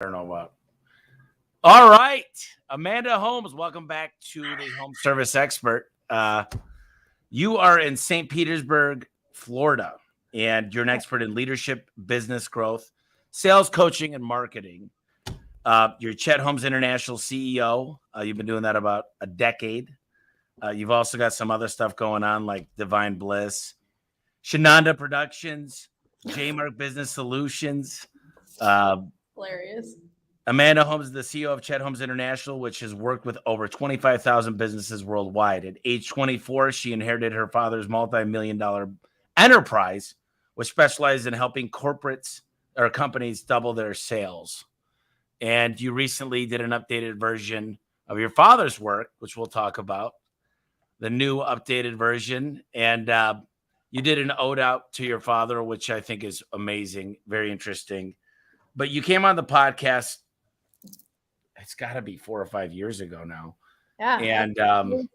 don't know what. All right. Amanda Holmes, welcome back to the Home Service Expert. You are in St. Petersburg, Florida, and you're an expert in leadership, business growth, sales coaching, and marketing. You're Chet Holmes International CEO. You've been doing that about a decade. You've also got some other stuff going on like Divine Bliss, Shenanda Productions, J-Mark Business Solutions. Hilarious. Amanda Holmes is the CEO of Chet Holmes International, which has worked with over 25,000 businesses worldwide. At age 24, she inherited her father's multi-million-dollar enterprise, which specializes in helping corporates or companies double their sales. And you recently did an updated version of your father's work, which we'll talk about, the new updated version. And you did an ode out to your father, which I think is amazing, very interesting. But you came on the podcast, it's got to be 4 or 5 years ago now. Yeah. And to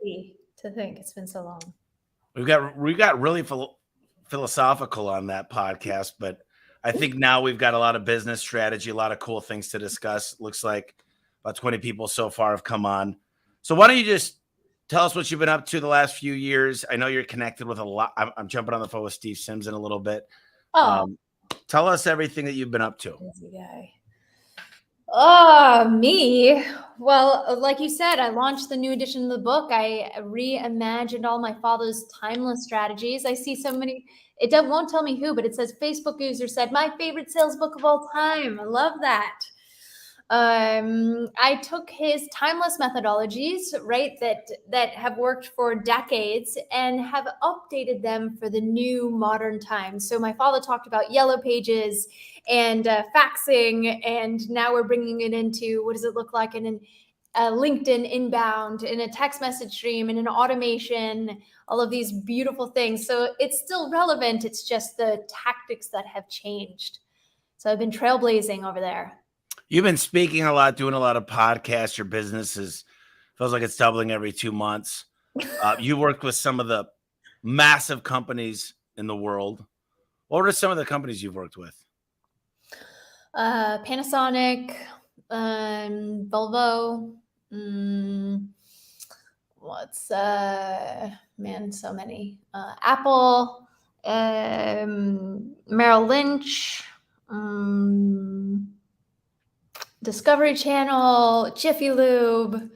think it's been so long. we got really philosophical on that podcast, but I think now we've got a lot of business strategy, a lot of cool things to discuss. Looks like about 20 people so far have come on. So why don't you just tell us what you've been up to the last few years? I know you're connected with a lot. I'm jumping on the phone with Steve Sims in a little bit. Tell us everything that you've been up to. Busy guy. Oh, me. Well, like you said, I launched the new edition of the book. I reimagined all my father's timeless strategies. I see so many, won't tell me who, but it says Facebook user said, my favorite sales book of all time. I love that. I took his timeless methodologies, right, that have worked for decades and have updated them for the new modern times. So my father talked about yellow pages and faxing, and now we're bringing it into what does it look like in a LinkedIn inbound, in a text message stream, in an automation, all of these beautiful things. So it's still relevant. It's just the tactics that have changed. So I've been trailblazing over there. You've been speaking a lot, doing a lot of podcasts. Your business feels like it's doubling every 2 months. You worked with some of the massive companies in the world. What are some of the companies you've worked with? Panasonic, Volvo. So many. Apple, Merrill Lynch. Discovery Channel, Jiffy Lube.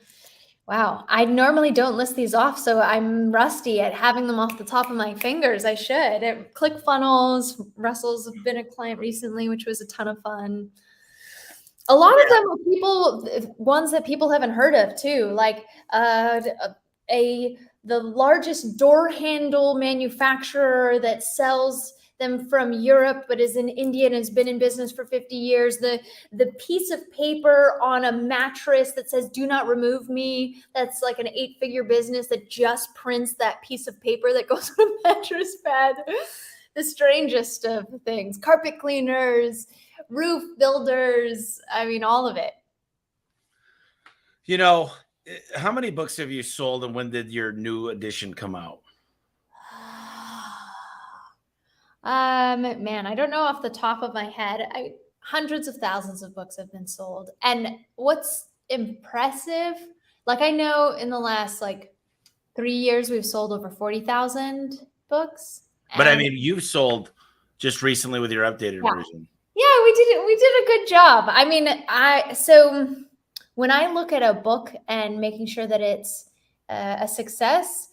Wow. I normally don't list these off, so I'm rusty at having them off the top of my fingers. I should. ClickFunnels, Russell's been a client recently, which was a ton of fun. A lot of them are ones that people haven't heard of too, like the largest door handle manufacturer that sells them from Europe, but is in India and has been in business for 50 years. The piece of paper on a mattress that says, do not remove me. That's like an 8-figure business that just prints that piece of paper that goes on a mattress pad. The strangest of things. Carpet cleaners, roof builders. I mean, all of it. You know, how many books have you sold and when did your new edition come out? Man, I don't know off the top of my head. Hundreds of thousands of books have been sold. And what's impressive, like I know in the last 3 years, we've sold over 40,000 books. But I mean, you've sold just recently with your updated version. Yeah, we did a good job. I mean, so when I look at a book and making sure that it's a success,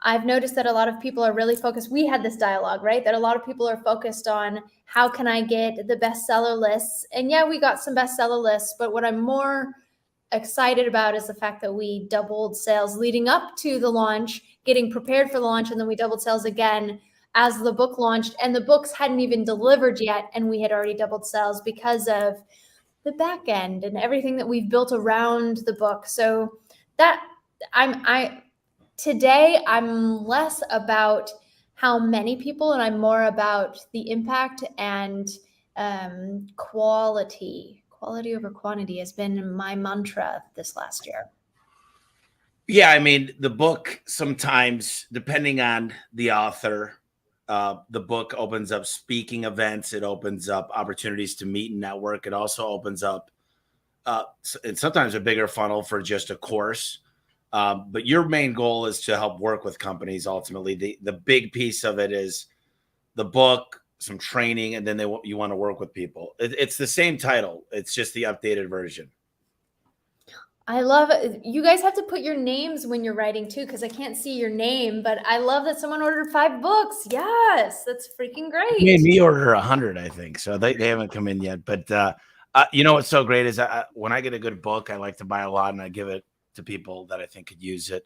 I've noticed that a lot of people are really focused. We had this dialogue, right? That a lot of people are focused on how can I get the bestseller lists? And yeah, we got some bestseller lists, but what I'm more excited about is the fact that we doubled sales leading up to the launch, getting prepared for the launch, and then we doubled sales again as the book launched, and the books hadn't even delivered yet, and we had already doubled sales because of the back end and everything that we've built around the book. So that Today, I'm less about how many people, and I'm more about the impact and quality. Quality over quantity has been my mantra this last year. Yeah, I mean, the book sometimes, depending on the author, the book opens up speaking events. It opens up opportunities to meet and network. It also opens up and sometimes a bigger funnel for just a course. But your main goal is to help work with companies. Ultimately, the big piece of it is the book, some training, and then you want to work with people. It's the same title. It's just the updated version. I love it. You guys have to put your names when you're writing too, because I can't see your name, but I love that someone ordered 5 books. Yes, that's freaking great. You made me order 100, I think. So they haven't come in yet. But you know what's so great is when I get a good book, I like to buy a lot and I give it to people that I think could use it.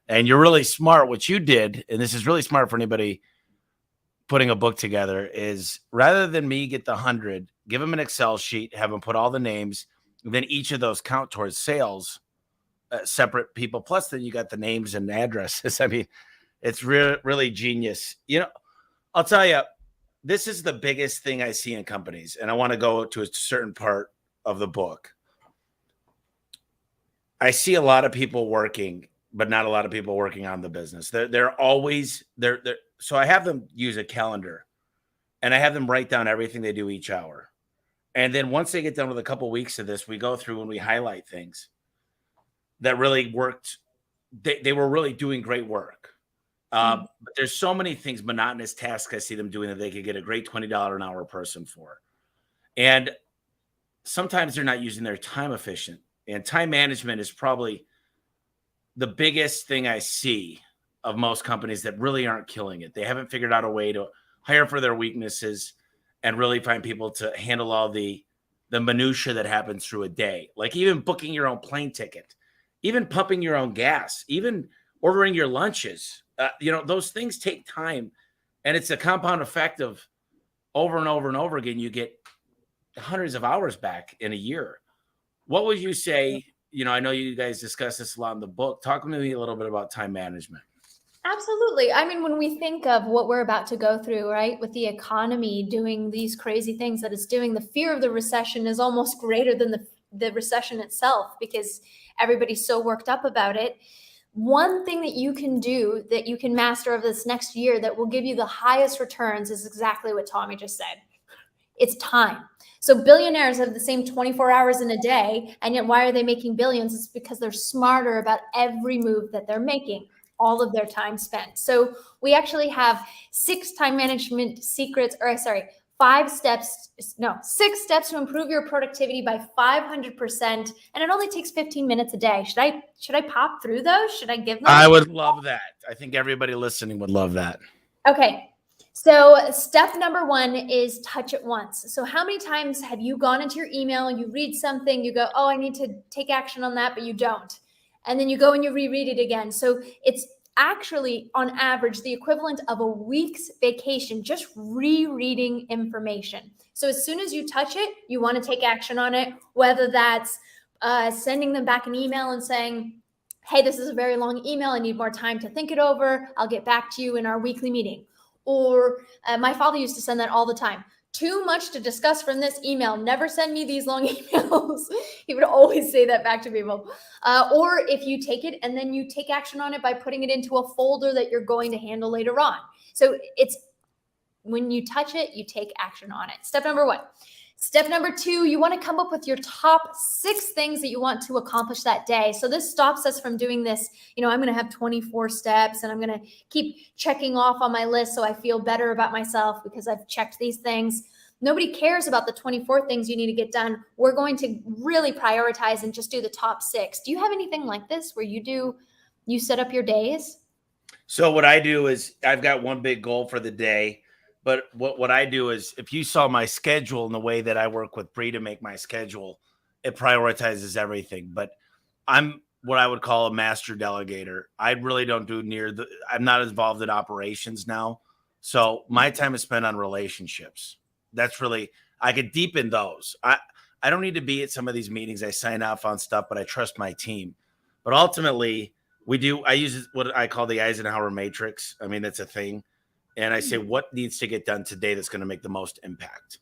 And you're really smart. What you did, and this is really smart for anybody putting a book together, is rather than me get the 100, give them an Excel sheet, have them put all the names, and then each of those count towards sales, separate people. Plus, then you got the names and addresses. I mean, it's really genius. You know, I'll tell you, this is the biggest thing I see in companies, and I want to go to a certain part of the book. I see a lot of people working, but not a lot of people working on the business. They're always there. So I have them use a calendar, and I have them write down everything they do each hour. And then once they get done with a couple of weeks of this, we go through and we highlight things that really worked. They were really doing great work. But there's so many things, monotonous tasks I see them doing that they could get a great $20 an hour person for. And sometimes they're not using their time efficient. And time management is probably the biggest thing I see of most companies that really aren't killing it. They haven't figured out a way to hire for their weaknesses and really find people to handle all the minutia that happens through a day. Like even booking your own plane ticket, even pumping your own gas, even ordering your lunches. You know, those things take time, and it's a compound effect of over and over and over again. You get hundreds of hours back in a year. What would you say? You know, I know you guys discuss this a lot in the book. Talk to me a little bit about time management. Absolutely. I mean, when we think of what we're about to go through, right, with the economy doing these crazy things that it's doing, the fear of the recession is almost greater than the recession itself because everybody's so worked up about it. One thing that you can do that you can master over this next year that will give you the highest returns is exactly what Tommy just said. It's time. So billionaires have the same 24 hours in a day, and yet why are they making billions? It's because they're smarter about every move that they're making, all of their time spent. So we actually have 6 time management secrets, or sorry, 6 steps to improve your productivity by 500%. And it only takes 15 minutes a day. Should I pop through those? Should I give them? I would love that. I think everybody listening would love that. Okay. So step number 1 is touch it once. So how many times have you gone into your email, you read something, you go, oh, I need to take action on that, but you don't. And then you go and you reread it again. So it's actually on average the equivalent of a week's vacation, just rereading information. So as soon as you touch it, you want to take action on it, whether that's sending them back an email and saying, hey, this is a very long email. I need more time to think it over. I'll get back to you in our weekly meeting. Or my father used to send that all the time. Too much to discuss from this email. Never send me these long emails. He would always say that back to people. Or if you take it and then you take action on it by putting it into a folder that you're going to handle later on. So it's when you touch it, you take action on it. Step number 1. Step number 2, you want to come up with your top 6 things that you want to accomplish that day. So this stops us from doing this. You know, I'm going to have 24 steps and I'm going to keep checking off on my list so I feel better about myself because I've checked these things. Nobody cares about the 24 things you need to get done. We're going to really prioritize and just do the top 6. Do you have anything like this where you set up your days? So what I do is I've got one big goal for the day. But what I do is if you saw my schedule and the way that I work with Bree to make my schedule, it prioritizes everything. But I'm what I would call a master delegator. I really don't do I'm not involved in operations now. So my time is spent on relationships. That's really, I could deepen those. I don't need to be at some of these meetings. I sign off on stuff, but I trust my team. But ultimately I use what I call the Eisenhower matrix. I mean, that's a thing. And I say, what needs to get done today that's going to make the most impact?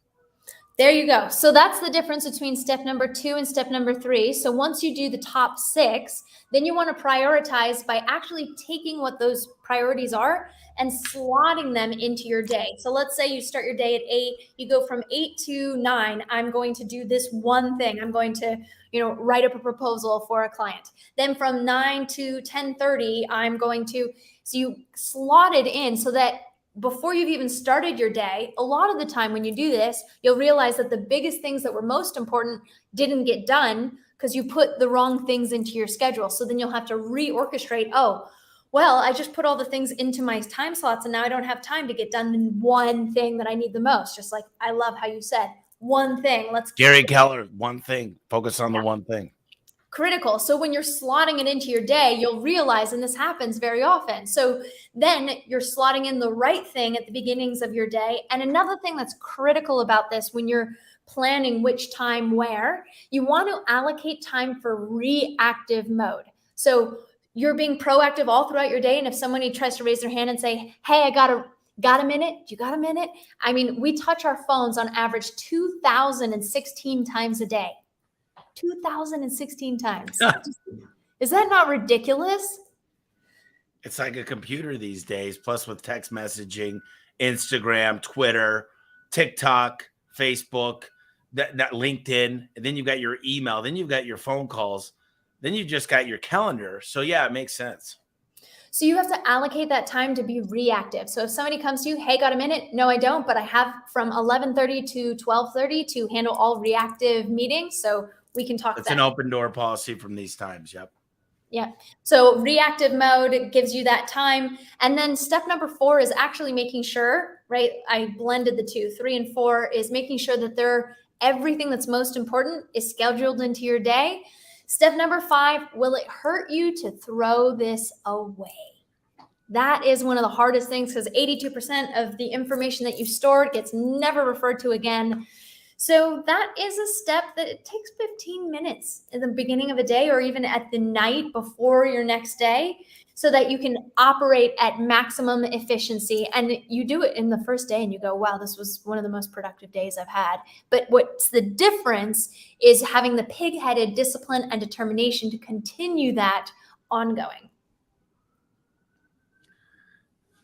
There you go. So that's the difference between step number 2 and step number 3. So once you do the top 6, then you want to prioritize by actually taking what those priorities are and slotting them into your day. So let's say you start your day at 8, you go from 8 to 9, I'm going to do this one thing. I'm going to, write up a proposal for a client. Then from 9 to 10:30, I'm going to, so you slot it in so that before you've even started your day, a lot of the time when you do this, you'll realize that the biggest things that were most important didn't get done because you put the wrong things into your schedule. So then you'll have to reorchestrate. Oh, well, I just put all the things into my time slots and now I don't have time to get done the one thing that I need the most. Just like, I love how you said one thing. Gary Keller, one thing, focus on the one thing. Critical. So when you're slotting it into your day, you'll realize, and this happens very often. So then you're slotting in the right thing at the beginnings of your day. And another thing that's critical about this, when you're planning which time where, you want to allocate time for reactive mode. So you're being proactive all throughout your day. And if somebody tries to raise their hand and say, hey, I got a minute? You got a minute? I mean, we touch our phones on average 2,016 times a day. 2,016 times. Is that not ridiculous? It's like a computer these days, plus with text messaging, Instagram, Twitter, TikTok, Facebook, that LinkedIn, and then you've got your email, then you've got your phone calls, then you've just got your calendar. So yeah, it makes sense. So you have to allocate that time to be reactive. So if somebody comes to you, hey, got a minute? No, I don't, but I have from 11:30 to 12:30 to handle all reactive meetings. So we can talk. It's an open door policy from these times. Yep. Yeah. So reactive mode gives you that time. And then step number 4 is actually making sure, right? I blended the 2. 3 and 4 is making sure that everything that's most important is scheduled into your day. Step number 5, will it hurt you to throw this away? That is one of the hardest things because 82% of the information that you stored gets never referred to again. So that is a step that it takes 15 minutes in the beginning of a day or even at the night before your next day so that you can operate at maximum efficiency. And you do it in the first day and you go, wow, this was one of the most productive days I've had. But what's the difference is having the pig-headed discipline and determination to continue that ongoing.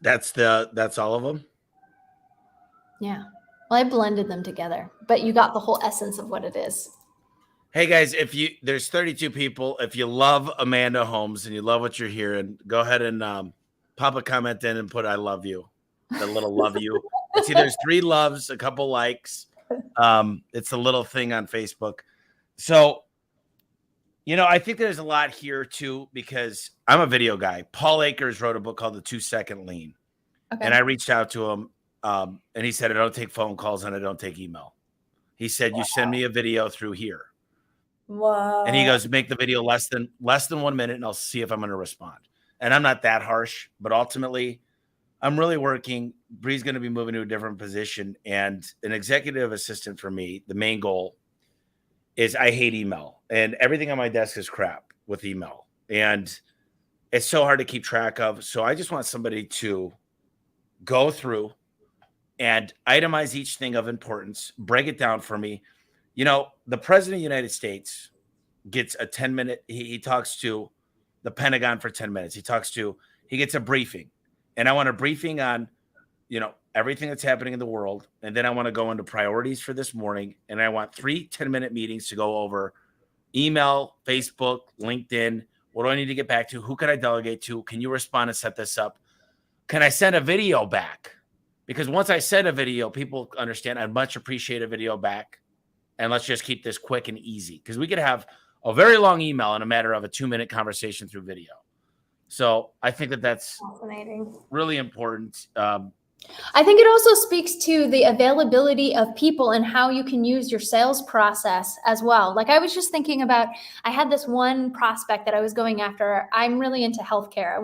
That's all of them? Yeah. Well, I blended them together, but you got the whole essence of what it is. Hey guys, there's 32 people. If you love Amanda Holmes and you love what you're hearing, go ahead and pop a comment in and put I love you. The little love you. See, there's 3 loves, a couple likes. It's a little thing on Facebook. So, I think there's a lot here too, because I'm a video guy. Paul Akers wrote a book called The 2-Second Lean. Okay. And I reached out to him. And he said, I don't take phone calls and I don't take email. He said, you send me a video through here. Wow. And he goes, make the video less than 1 minute and I'll see if I'm going to respond. And I'm not that harsh, but ultimately I'm really working. Bree's going to be moving to a different position and an executive assistant for me. The main goal is I hate email and everything on my desk is crap with email. And it's so hard to keep track of. So I just want somebody to go through and itemize each thing of importance, break it down for me. The president of the United States gets a 10-minute, he talks to the Pentagon for 10 minutes. He gets a briefing. And I want a briefing on, everything that's happening in the world. And then I want to go into priorities for this morning. And I want 3 10-minute meetings to go over email, Facebook, LinkedIn. What do I need to get back to? Who can I delegate to? Can you respond and set this up? Can I send a video back? Because once I send a video, people understand I'd much appreciate a video back. And let's just keep this quick and easy. Because we could have a very long email in a matter of a 2-minute conversation through video. So I think that's fascinating. Really important. I think it also speaks to the availability of people and how you can use your sales process as well. Like I was just thinking about, I had this one prospect that I was going after. I'm really into healthcare.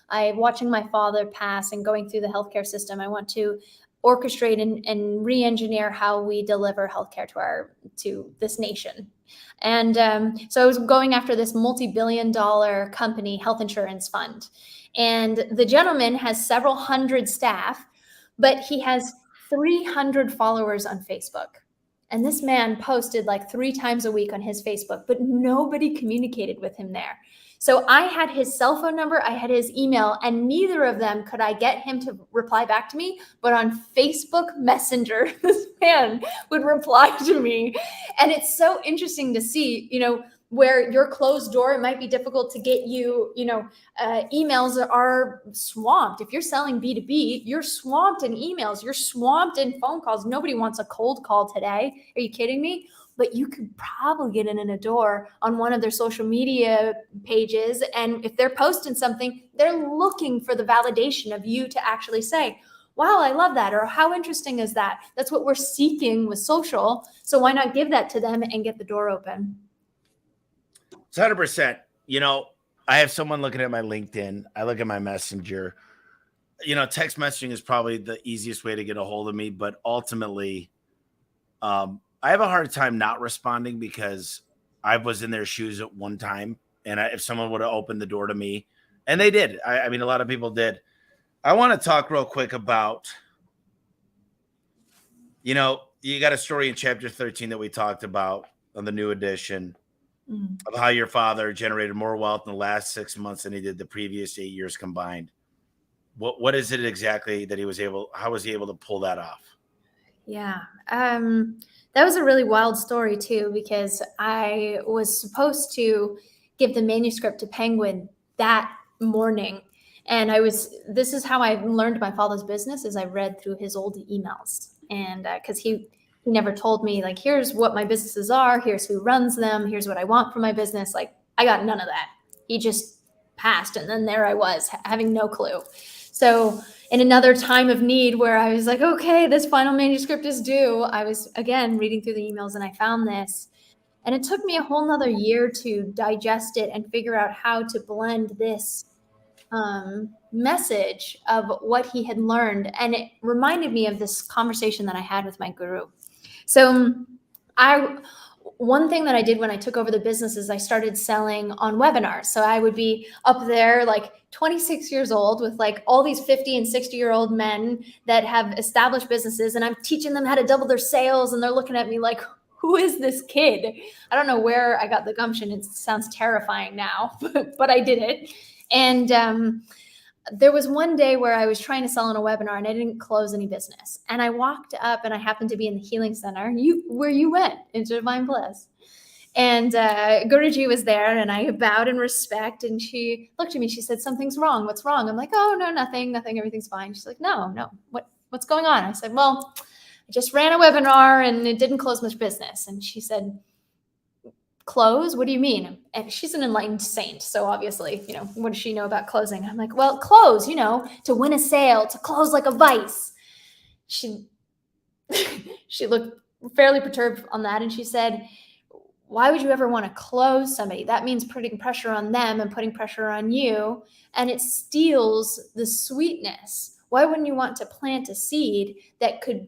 I'm watching my father pass and going through the healthcare system. I want to orchestrate and re-engineer how we deliver healthcare to this nation. And so I was going after this multi-billion-dollar company health insurance fund. And the gentleman has several hundred staff, but he has 300 followers on Facebook. And this man posted like 3 times a week on his Facebook, but nobody communicated with him there. So I had his cell phone number, I had his email, and neither of them could I get him to reply back to me. But on Facebook Messenger, this man would reply to me. And it's so interesting to see, where your closed door, it might be difficult to get you, emails are swamped. If you're selling B2B, you're swamped in emails, you're swamped in phone calls. Nobody wants a cold call today. Are you kidding me? But you could probably get in a door on one of their social media pages. And if they're posting something, they're looking for the validation of you to actually say, wow, I love that. Or how interesting is that? That's what we're seeking with social. So why not give that to them and get the door open? It's 100%. I have someone looking at my LinkedIn. I look at my Messenger. Text messaging is probably the easiest way to get a hold of me. But ultimately, I have a hard time not responding because I was in their shoes at one time. And if someone would have opened the door to me, and they did. I mean, a lot of people did. I want to talk real quick about, you got a story in chapter 13 that we talked about on the new edition. Of how your father generated more wealth in the last 6 months than he did the previous 8 years combined. What is it exactly that how was he able to pull that off? Yeah. That was a really wild story too, because I was supposed to give the manuscript to Penguin that morning. And this is how I learned my father's business, is I read through his old emails. And because he never told me, like, here's what my businesses are, here's who runs them, here's what I want for my business. Like, I got none of that. He just passed. And then there I was having no clue. So in another time of need where I was like, okay, this final manuscript is due, I was again reading through the emails and I found this. And it took me a whole nother year to digest it and figure out how to blend this message of what he had learned. And it reminded me of this conversation that I had with my guru. So one thing that I did when I took over the business is I started selling on webinars. So I would be up there like 26 years old with like all these 50 and 60-year-old men that have established businesses, and I'm teaching them how to double their sales, and they're looking at me like, who is this kid? I don't know where I got the gumption. It sounds terrifying now, but I did it. And there was one day where I was trying to sell on a webinar and I didn't close any business. And I walked up and I happened to be in the healing center, where you went into Divine Bliss. And Guruji was there, and I bowed in respect, and she looked at me. She said, something's wrong. What's wrong? I'm like, oh, no, nothing. Everything's fine. She's like, no. What's going on? I said, well, I just ran a webinar and it didn't close much business. And she said, close? What do you mean? And she's an enlightened saint. So obviously, what does she know about closing? I'm like, well, close, to win a sale, to close like a vice. She looked fairly perturbed on that. And she said, why would you ever want to close somebody? That means putting pressure on them and putting pressure on you. And it steals the sweetness. Why wouldn't you want to plant a seed that could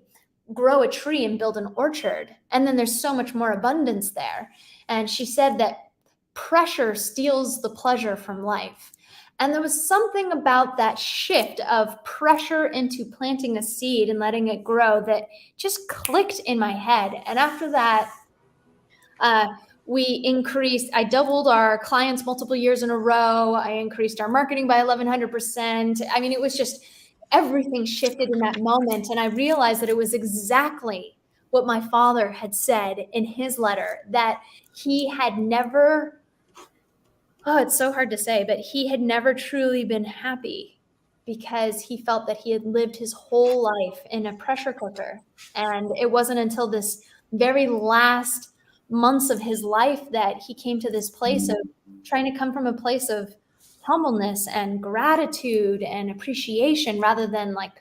grow a tree and build an orchard? And then there's so much more abundance there. And she said that pressure steals the pleasure from life. And there was something about that shift of pressure into planting a seed and letting it grow that just clicked in my head. And after that, I doubled our clients multiple years in a row. I increased our marketing by 1,100%. I mean, it was just everything shifted in that moment. And I realized that it was exactly what my father had said in his letter, that he had never, it's so hard to say, but he had never truly been happy because he felt that he had lived his whole life in a pressure cooker. And it wasn't until this very last months of his life that he came to this place of trying to come from a place of humbleness and gratitude and appreciation rather than like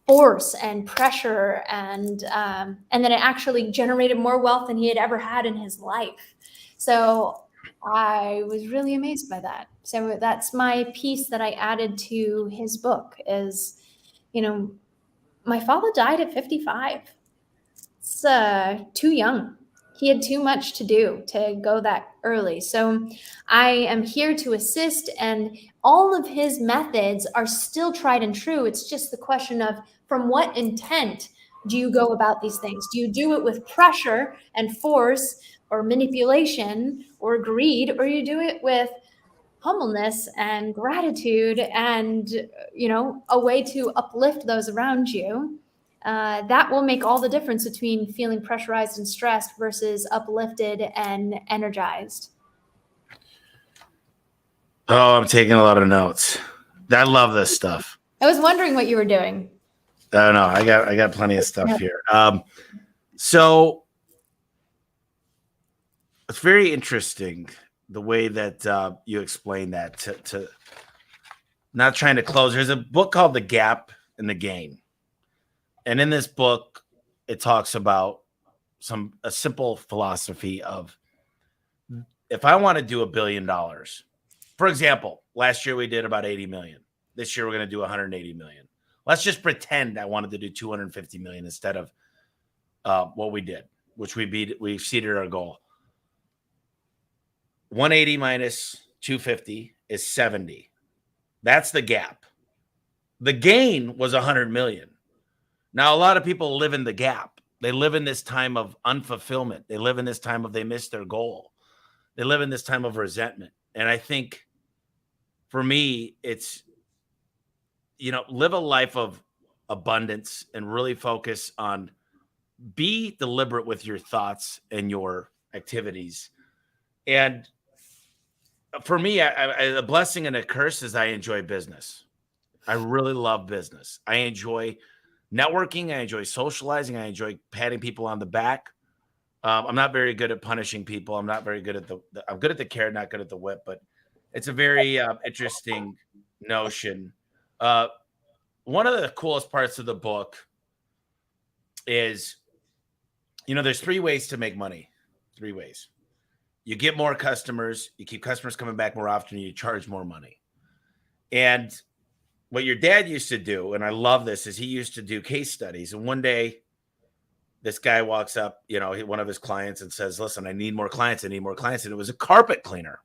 force and pressure, and then it actually generated more wealth than he had ever had in his life. So I was really amazed by that. So that's my piece that I added to his book is, my father died at 55. It's too young. He had too much to do to go that early. So I am here to assist, and all of his methods are still tried and true. It's just the question of from what intent do you go about these things? Do you do it with pressure and force or manipulation or greed, or you do it with humbleness and gratitude and, a way to uplift those around you? That will make all the difference between feeling pressurized and stressed versus uplifted and energized. Oh, I'm taking a lot of notes. I love this stuff. I was wondering what you were doing. I don't know. I got plenty of stuff here. So it's very interesting the way that you explain that to not trying to close. There's a book called The Gap and the Gain. And in this book, it talks about a simple philosophy of, if I want to do $1 billion, for example, last year we did about 80 million. This year we're going to do 180 million. Let's just pretend I wanted to do 250 million instead of what we did, which we exceeded our goal. 180 minus 250 is 70. That's the gap. The gain was 100 million. Now, a lot of people live in the gap. They live in this time of unfulfillment. They live in this time of they missed their goal. They live in this time of resentment. And I think for me, it's, live a life of abundance and really focus on, be deliberate with your thoughts and your activities. And for me, a blessing and a curse is I enjoy business. I really love business. I enjoy networking. I enjoy socializing. I enjoy patting people on the back. I'm not very good at punishing people. I'm not very good at I'm good at the carrot, not good at the whip, but it's a very interesting notion. One of the coolest parts of the book is, there's 3 ways to make money. 3 ways. You get more customers, you keep customers coming back more often, you charge more money. And what your dad used to do, and I love this, is he used to do case studies. And one day, this guy walks up, one of his clients, and says, listen, I need more clients. And it was a carpet cleaner.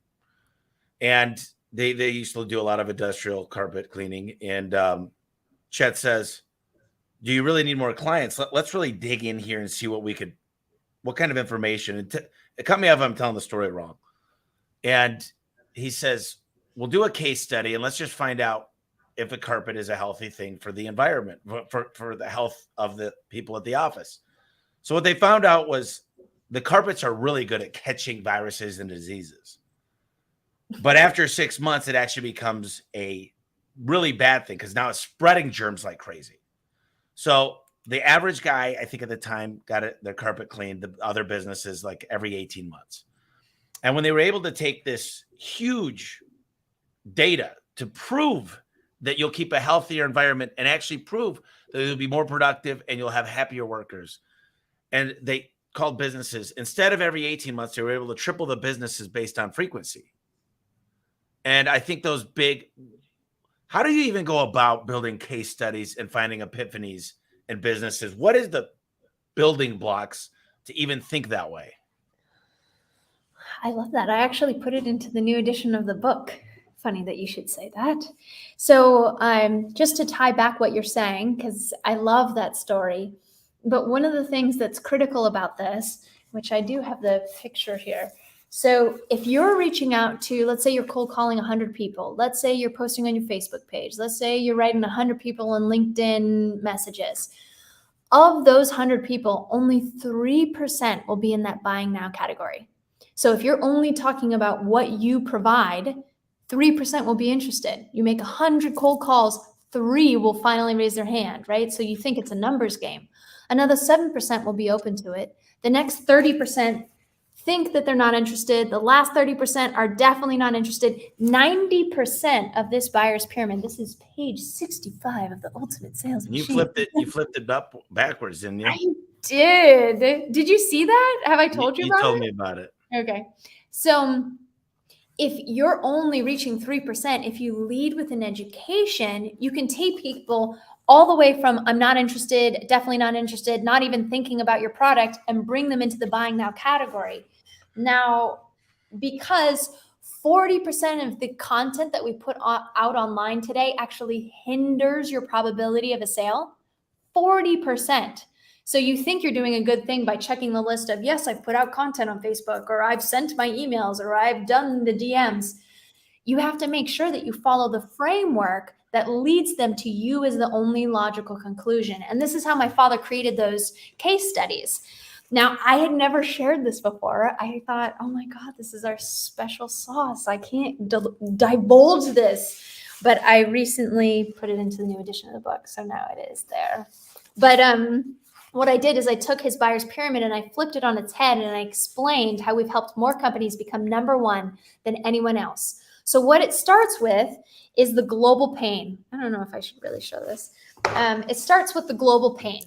And they used to do a lot of industrial carpet cleaning. And Chet says, do you really need more clients? Let's really dig in here and see what kind of information. It cut me off if I'm telling the story wrong. And he says, we'll do a case study and let's just find out if a carpet is a healthy thing for the environment, for the health of the people at the office. So what they found out was the carpets are really good at catching viruses and diseases. But after 6 months, it actually becomes a really bad thing because now it's spreading germs like crazy. So the average guy, I think at the time, got their carpet cleaned, the other businesses like every 18 months. And when they were able to take this huge data to prove that you'll keep a healthier environment and actually prove that you'll be more productive and you'll have happier workers. And they called businesses, instead of every 18 months, they were able to triple the businesses based on frequency. And I think how do you even go about building case studies and finding epiphanies in businesses? What is the building blocks to even think that way? I love that. I actually put it into the new edition of the book. Funny that you should say that. So just to tie back what you're saying, because I love that story. But one of the things that's critical about this, which I do have the picture here. So if you're reaching out to, let's say you're cold calling 100 people, let's say you're posting on your Facebook page, let's say you're writing 100 people on LinkedIn messages. Of those 100 people, only 3% will be in that buying now category. So if you're only talking about what you provide, 3% will be interested. You make 100 cold calls, 3 will finally raise their hand, right? So you think it's a numbers game. Another 7% will be open to it. The next 30% think that they're not interested. The last 30% are definitely not interested. 90% of this buyer's pyramid, this is page 65 of the Ultimate Sales Machine. You flipped it up backwards, didn't you? I did. Did you see that? Have I told you about it? You told me about it. Okay. So if you're only reaching 3%, if you lead with an education, you can take people all the way from I'm not interested, definitely not interested, not even thinking about your product, and bring them into the buying now category. Now, because 40% of the content that we put out online today actually hinders your probability of a sale, 40%. So you think you're doing a good thing by checking the list of, yes, I've put out content on Facebook, or I've sent my emails, or I've done the DMs. You have to make sure that you follow the framework that leads them to you as the only logical conclusion. And this is how my father created those case studies. Now, I had never shared this before. I thought, oh my God, this is our special sauce. I can't divulge this. But I recently put it into the new edition of the book. So now it is there. But what I did is I took his buyer's pyramid and I flipped it on its head, and I explained how we've helped more companies become number one than anyone else. So what it starts with is the global pain. I don't know if I should really show this. It starts with the global pain.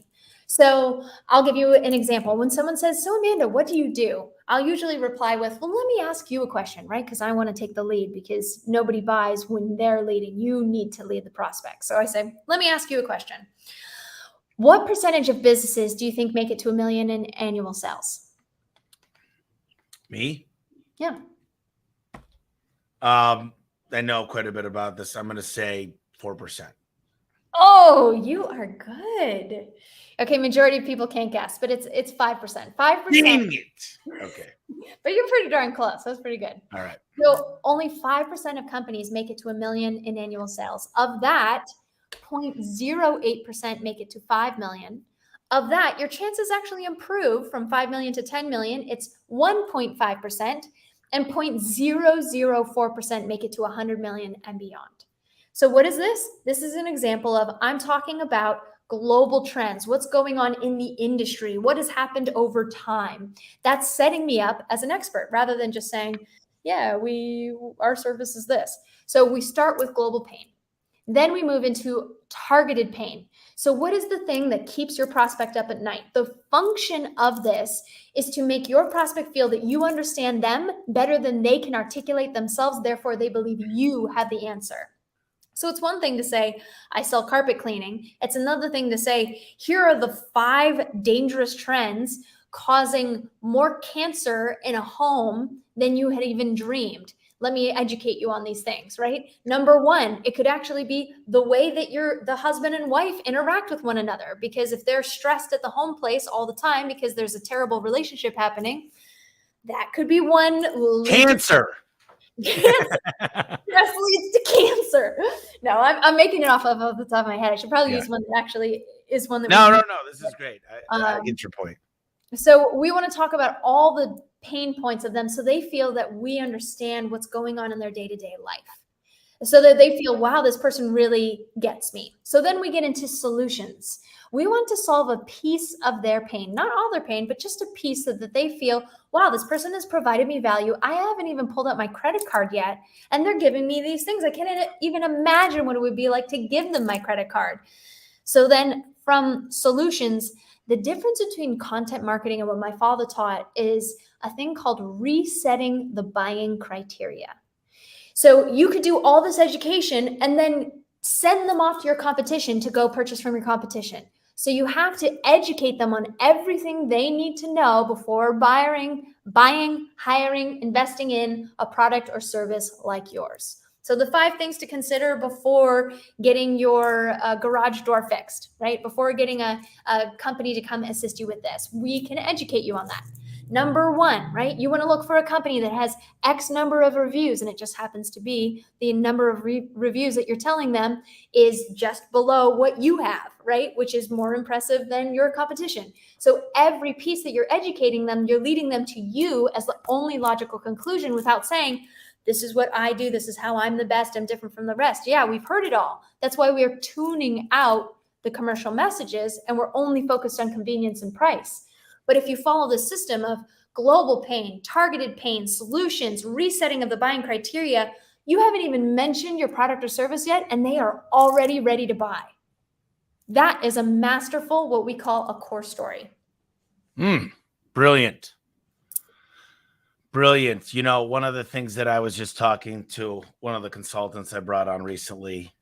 So I'll give you an example. When someone says, so Amanda, what do you do? I'll usually reply with, well, let me ask you a question, right? Because I want to take the lead, because nobody buys when they're leading. You need to lead the prospect. So I say, let me ask you a question. What percentage of businesses do you think make it to $1 million in annual sales? Me? Yeah. I know quite a bit about this. I'm going to say 4%. Oh, you are good. Okay, majority of people can't guess, but it's 5%. 5%. Dang it. Okay. But you're pretty darn close. That's pretty good. All right. So only 5% of companies make it to $1 million in annual sales. Of that, 0.08% make it to 5 million. Of that, your chances actually improve from 5 million to 10 million. It's 1.5%, and 0.004% make it to 100 million and beyond. So what is this? This is an example of, I'm talking about global trends, what's going on in the industry, what has happened over time. That's setting me up as an expert rather than just saying, yeah, our service is this. So we start with global pain. Then we move into targeted pain. So what is the thing that keeps your prospect up at night? The function of this is to make your prospect feel that you understand them better than they can articulate themselves. Therefore, they believe you have the answer. So it's one thing to say, I sell carpet cleaning. It's another thing to say, here are the 5 dangerous trends causing more cancer in a home than you had even dreamed. Let me educate you on these things, right? Number 1, it could actually be the way that the husband and wife interact with one another. Because if they're stressed at the home place all the time because there's a terrible relationship happening, that could be one. Cancer. Stress leads to cancer. No, I'm making it off of the top of my head. I should probably use one that actually is one that. No. This is great. I get your point. So we want to talk about all the pain points of them, so they feel that we understand what's going on in their day-to-day life, so that they feel, wow, this person really gets me. So then we get into solutions. We want to solve a piece of their pain, not all their pain, but just a piece so that they feel, wow, this person has provided me value. I haven't even pulled out my credit card yet, and they're giving me these things. I can't even imagine what it would be like to give them my credit card. So then from solutions, the difference between content marketing and what my father taught is a thing called resetting the buying criteria. So you could do all this education and then send them off to your competition to go purchase from your competition. So you have to educate them on everything they need to know before buying, hiring, investing in a product or service like yours. So the 5 things to consider before getting your garage door fixed, right? Before getting a company to come assist you with this, we can educate you on that. Number 1, right? You want to look for a company that has X number of reviews, and it just happens to be the number of reviews that you're telling them is just below what you have, right? Which is more impressive than your competition. So every piece that you're educating them, you're leading them to you as the only logical conclusion without saying, this is what I do. This is how I'm the best. I'm different from the rest. Yeah, we've heard it all. That's why we are tuning out the commercial messages and we're only focused on convenience and price. But if you follow the system of global pain, targeted pain, solutions, resetting of the buying criteria, you haven't even mentioned your product or service yet, and they are already ready to buy. That is a masterful, what we call a core story. Brilliant. Brilliant. You know, one of the things that I was just talking to one of the consultants I brought on recently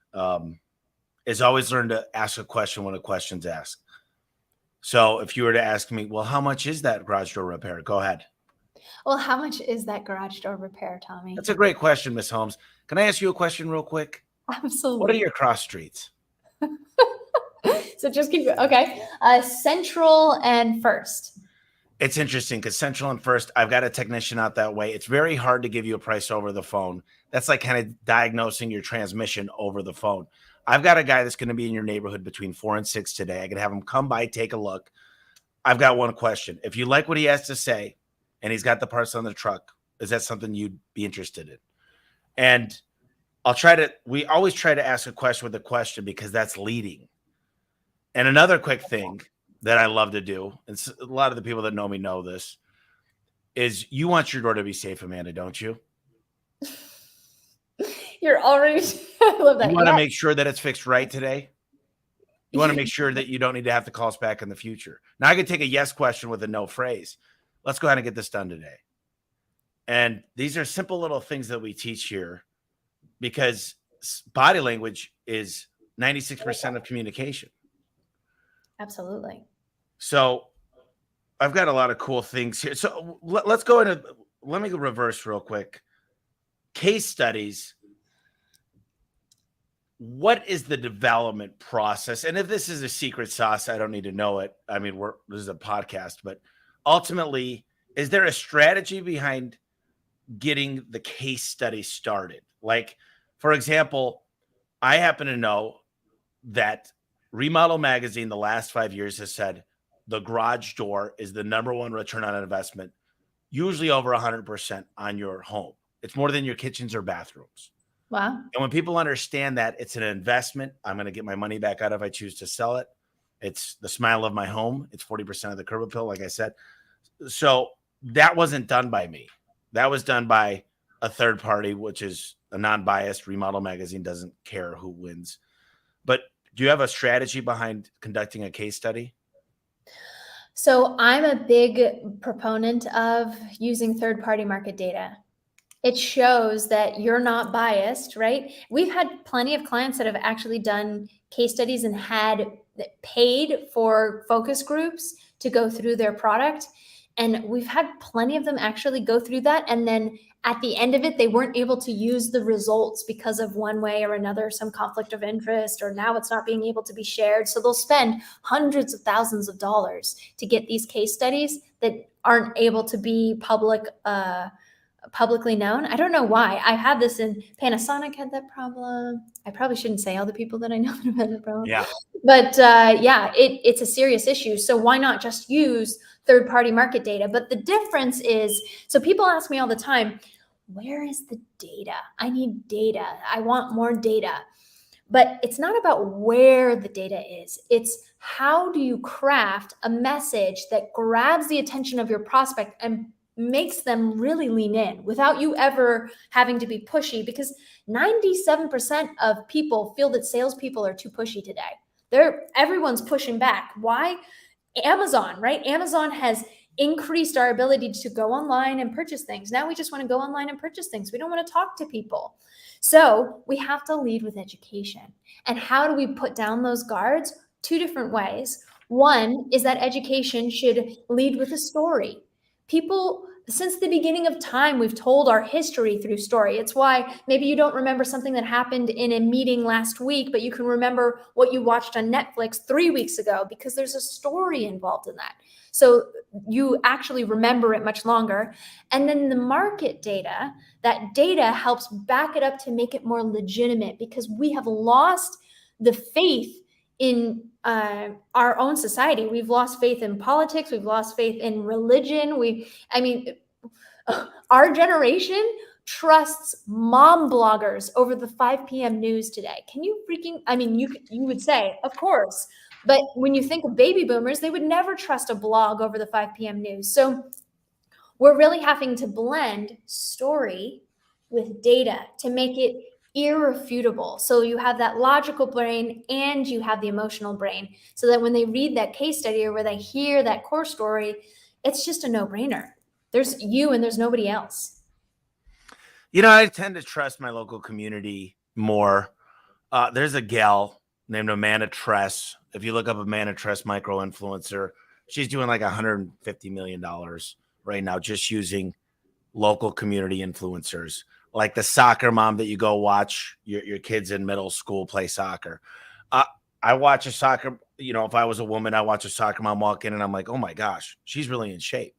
is always learn to ask a question when a question's asked. So if you were to ask me, well, how much is that garage door repair? Go ahead. Well, how much is that garage door repair, Tommy? That's a great question, Miss Holmes. Can I ask you a question real quick? Absolutely. What are your cross streets? So just keep okay. Central and First. It's interesting because Central and First, I've got a technician out that way. It's very hard to give you a price over the phone. That's like kind of diagnosing your transmission over the phone. I've got a guy that's going to be in your neighborhood between 4 and 6 today. I can have him come by, take a look. I've got one question. If you like what he has to say and he's got the parts on the truck, is that something you'd be interested in? And we always try to ask a question with a question because that's leading. And another quick thing that I love to do, and a lot of the people that know me know this, is you want your door to be safe, Amanda, don't you? You're already, I love that. You want to make sure that it's fixed right today? You want to make sure that you don't need to have to call us back in the future. Now I could take a yes question with a no phrase. Let's go ahead and get this done today. And these are simple little things that we teach here because body language is 96% of communication. Absolutely. So I've got a lot of cool things here. So let's go into, let me go reverse real quick. Case studies. What is the development process? And if this is a secret sauce, I don't need to know it. I mean, this is a podcast, but ultimately, is there a strategy behind getting the case study started? Like, for example, I happen to know that Remodel Magazine the last 5 years has said the garage door is the number one return on investment, usually over 100% on your home. It's more than your kitchens or bathrooms. Wow. And when people understand that it's an investment, I'm going to get my money back out if I choose to sell it. It's the smile of my home. It's 40% of the curb appeal, like I said. So that wasn't done by me. That was done by a third party, which is a non-biased. Remodel Magazine doesn't care who wins. But do you have a strategy behind conducting a case study? So I'm a big proponent of using third-party market data. It shows that you're not biased, right? We've had plenty of clients that have actually done case studies and had paid for focus groups to go through their product. And we've had plenty of them actually go through that. And then at the end of it, they weren't able to use the results because of one way or another, some conflict of interest, or now it's not being able to be shared. So they'll spend hundreds of thousands of dollars to get these case studies that aren't able to be publicly known. I don't know why. I had this in Panasonic had that problem. I probably shouldn't say all the people that I know that have had that problem. Yeah. But it's a serious issue. So why not just use third-party market data? But the difference is, so people ask me all the time, where is the data? I need data. I want more data. But it's not about where the data is. It's how do you craft a message that grabs the attention of your prospect and makes them really lean in without you ever having to be pushy, because 97% of people feel that salespeople are too pushy today. Everyone's pushing back. Why? Amazon, right? Amazon has increased our ability to go online and purchase things. Now we just want to go online and purchase things. We don't want to talk to people. So we have to lead with education. And how do we put down those guards? Two different ways. One is that education should lead with a story. People, since the beginning of time, we've told our history through story. It's why maybe you don't remember something that happened in a meeting last week, but you can remember what you watched on Netflix 3 weeks ago, because there's a story involved in that. So you actually remember it much longer. And then the market data, that data helps back it up to make it more legitimate, because we have lost the faith in our own society. We've lost faith in politics. We've lost faith in religion. Our generation trusts mom bloggers over the 5 p.m. news today. Can you you would say, of course. But when you think of baby boomers, they would never trust a blog over the 5 p.m. news. So we're really having to blend story with data to make it irrefutable. So you have that logical brain and you have the emotional brain, so that when they read that case study or where they hear that core story, it's just a no-brainer. There's you and there's nobody else. You know, I tend to trust my local community more. There's a gal named Amanda Tress. If you look up Amanda Tress, micro influencer, she's doing like $150 million right now just using local community influencers, like the soccer mom that you go watch your kids in middle school play soccer. I watch a soccer, if I was a woman, I watch a soccer mom walk in and I'm like, oh my gosh, she's really in shape.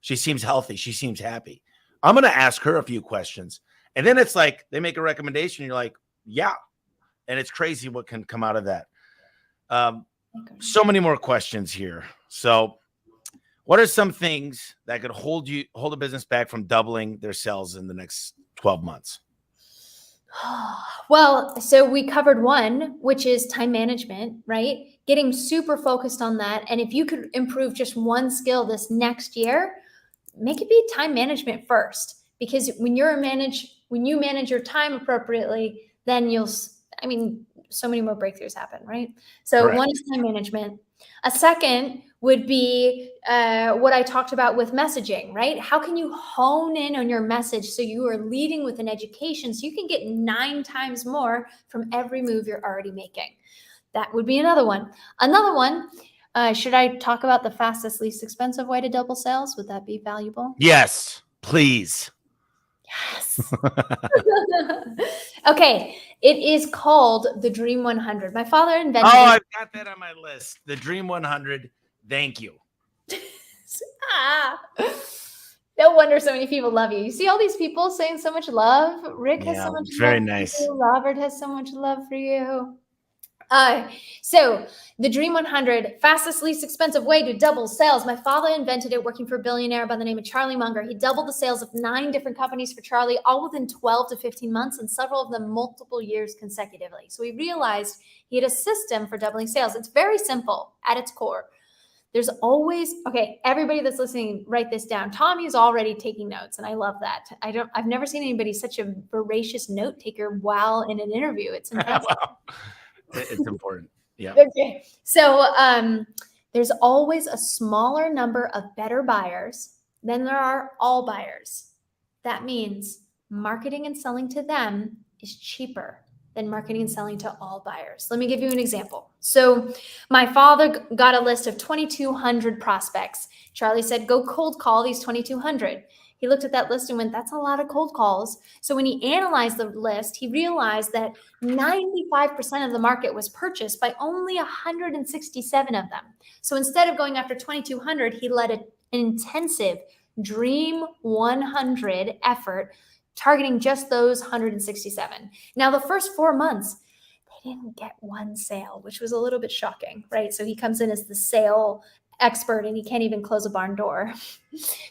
She seems healthy. She seems happy. I'm going to ask her a few questions. And then it's like they make a recommendation. You're like, yeah. And it's crazy what can come out of that. So many more questions here. So what are some things that could hold a business back from doubling their sales in the next 12 months? Well, so we covered one, which is time management, right? Getting super focused on that. And if you could improve just one skill this next year, make it be time management first. Because when you manage your time appropriately, then so many more breakthroughs happen, right? So Correct. One is time management. A second would be what I talked about with messaging, right? How can you hone in on your message so you are leading with an education so you can get 9 times more from every move you're already making? That would be another one. Another one, should I talk about the fastest, least expensive way to double sales? Would that be valuable? Yes, please. Yes. Okay. It is called the Dream 100. My father invented it. I've got that on my list. The Dream 100. Thank you. No wonder so many people love you. You see all these people saying so much love. Rick has so much love. Very nice. For you. Robert has so much love for you. So the Dream 100, fastest, least expensive way to double sales. My father invented it working for a billionaire by the name of Charlie Munger. He doubled the sales of 9 different companies for Charlie, all within 12 to 15 months, and several of them multiple years consecutively. So he realized he had a system for doubling sales. It's very simple at its core. There's always, everybody that's listening, write this down. Tommy's already taking notes, and I love that. I've never seen anybody such a voracious note taker while in an interview. It's impressive. Wow. It's important. Yeah. Okay. So there's always a smaller number of better buyers than there are all buyers. That means marketing and selling to them is cheaper than marketing and selling to all buyers. Let me give you an example. So my father got a list of 2,200 prospects. Charlie said, go cold call these 2,200. He looked at that list and went, that's a lot of cold calls. So when he analyzed the list, he realized that 95% of the market was purchased by only 167 of them. So instead of going after 2,200, he led an intensive Dream 100 effort targeting just those 167. Now, the first 4 months, they didn't get one sale, which was a little bit shocking, right? So he comes in as the sale expert and he can't even close a barn door.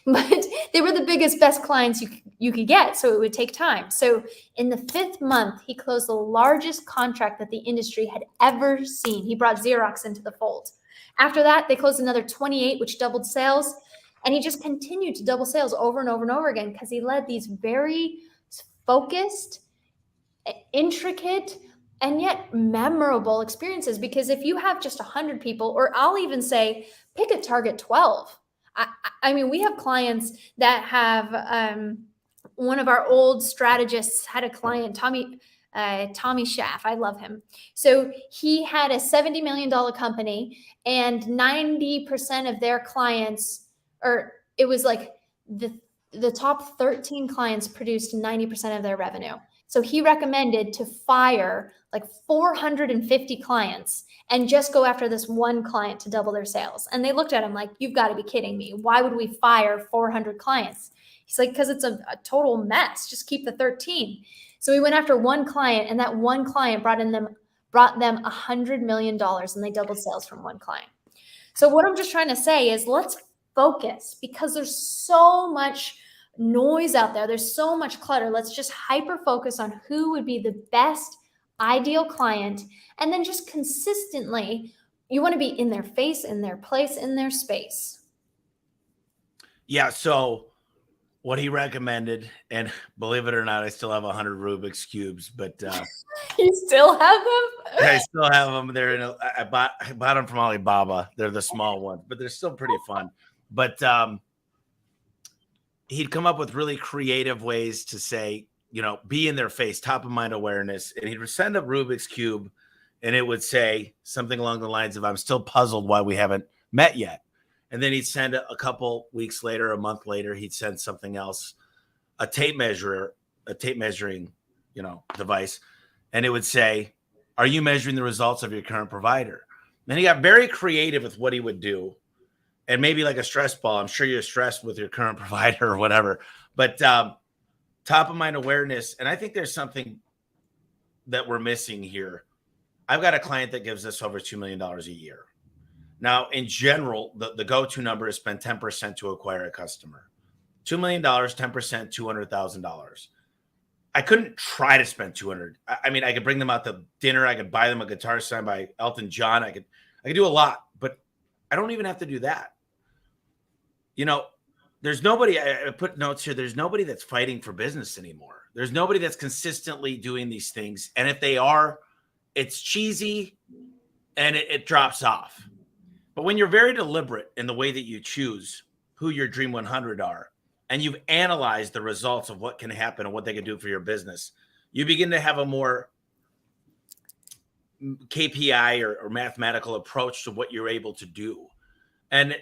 But they were the biggest, best clients you could get, so it would take time. So in the 5th month, he closed the largest contract that the industry had ever seen. He brought Xerox into the fold. After that, they closed another 28, which doubled sales. And he just continued to double sales over and over and over again because he led these very focused, intricate, and yet memorable experiences. Because if you have just 100 people, or I'll even say, pick a target 12. I mean, we have clients that have, one of our old strategists had a client, Tommy Schaff. I love him. So he had a $70 million company, and 90% of their clients, or it was like the top 13 clients produced 90% of their revenue. So he recommended to fire like 450 clients and just go after this one client to double their sales. And they looked at him like, you've got to be kidding me. Why would we fire 400 clients? He's like, because it's a total mess. Just keep the 13. So we went after one client, and that one client brought them $100 million, and they doubled sales from one client. So what I'm just trying to say is let's focus, because there's so much noise out there. There's so much clutter. Let's just hyper focus on who would be the best ideal client. And then just consistently, you want to be in their face, in their place, in their space. Yeah. So what he recommended, and believe it or not, I still have 100 Rubik's Cubes, but you still have them? I still have them. I bought them from Alibaba. They're the small ones, but they're still pretty fun. But he'd come up with really creative ways to say, be in their face, top of mind awareness. And he'd send a Rubik's Cube, and it would say something along the lines of, I'm still puzzled why we haven't met yet. And then he'd send a couple weeks later, a month later, he'd send something else, a tape measuring, device. And it would say, Are you measuring the results of your current provider? Then he got very creative with what he would do. And maybe like a stress ball. I'm sure you're stressed with your current provider or whatever. But top of mind awareness. And I think there's something that we're missing here. I've got a client that gives us over $2 million a year. Now, in general, the go-to number is spend 10% to acquire a customer. $2 million, 10%, $200,000. I couldn't try to spend 200. I mean, I could bring them out to dinner. I could buy them a guitar signed by Elton John. I could do a lot, but I don't even have to do that. You know, there's nobody, I put notes here. There's nobody that's fighting for business anymore. There's nobody that's consistently doing these things. And if they are, it's cheesy and it drops off. But when you're very deliberate in the way that you choose who your Dream 100 are, and you've analyzed the results of what can happen and what they can do for your business, you begin to have a more KPI or mathematical approach to what you're able to do. And,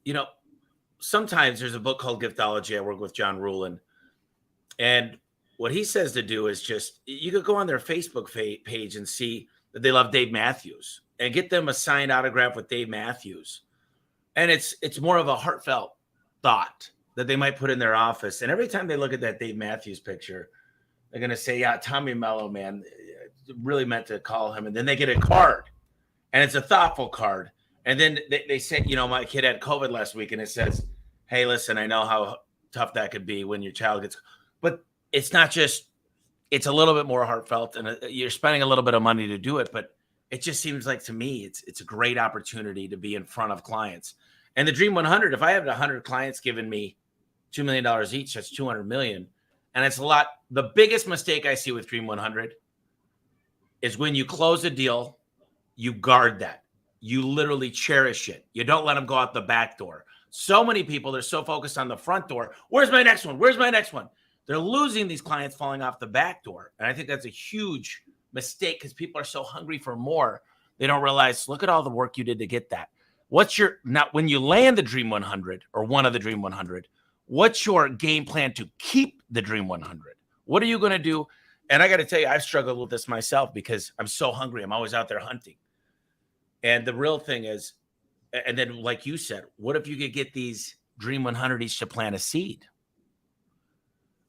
you know, sometimes there's a book called Giftology. I work with John Ruhlin. And what he says to do is just, you could go on their Facebook page and see that they love Dave Matthews and get them a signed autograph with Dave Matthews. And it's more of a heartfelt thought that they might put in their office. And every time they look at that Dave Matthews picture, they're going to say, yeah, Tommy Mello, man, really meant to call him. And then they get a card, and it's a thoughtful card. And then they say, you know, my kid had COVID last week, and it says, hey, listen, I know how tough that could be when your child gets, but it's not just, it's a little bit more heartfelt, and you're spending a little bit of money to do it. But it just seems like, to me, it's a great opportunity to be in front of clients. And the Dream 100, if I have 100 clients giving me $2 million each, that's $200 million. And it's a lot. The biggest mistake I see with Dream 100 is when you close a deal, you guard that. You literally cherish it. You don't let them go out the back door. So many people, they're so focused on the front door. Where's my next one? Where's my next one? They're losing these clients falling off the back door. And I think that's a huge mistake because people are so hungry for more. They don't realize, look at all the work you did to get that. Now when you land the Dream 100 or one of the Dream 100, what's your game plan to keep the Dream 100? What are you going to do? And I got to tell you, I've struggled with this myself because I'm so hungry. I'm always out there hunting. And the real thing is, and then like you said, what if you could get these Dream 100 each to plant a seed?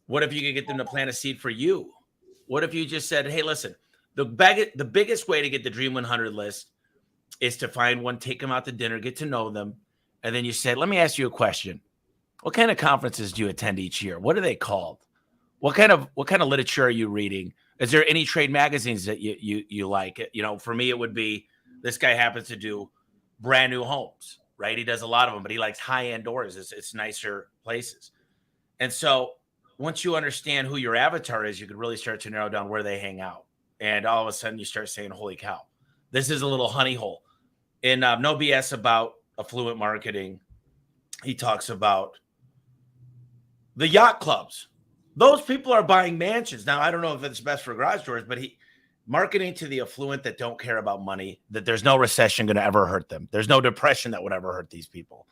What if you could get them to plant a seed for you? What if you just said, hey, listen, the biggest way to get the Dream 100 list is to find one, take them out to dinner, get to know them. And then you said, let me ask you a question. What kind of conferences do you attend each year? What are they called? What kind of literature are you reading? Is there any trade magazines that you like? You know, for me, it would be, this guy happens to do brand new homes, right? He does a lot of them, but he likes high-end doors. It's nicer places. And so once you understand who your avatar is, you could really start to narrow down where they hang out. And all of a sudden you start saying, holy cow, this is a little honey hole. In No BS About Affluent Marketing, he talks about the yacht clubs. Those people are buying mansions. Now, I don't know if it's best for garage doors, but marketing to the affluent that don't care about money, that there's no recession going to ever hurt them. There's no depression that would ever hurt these people.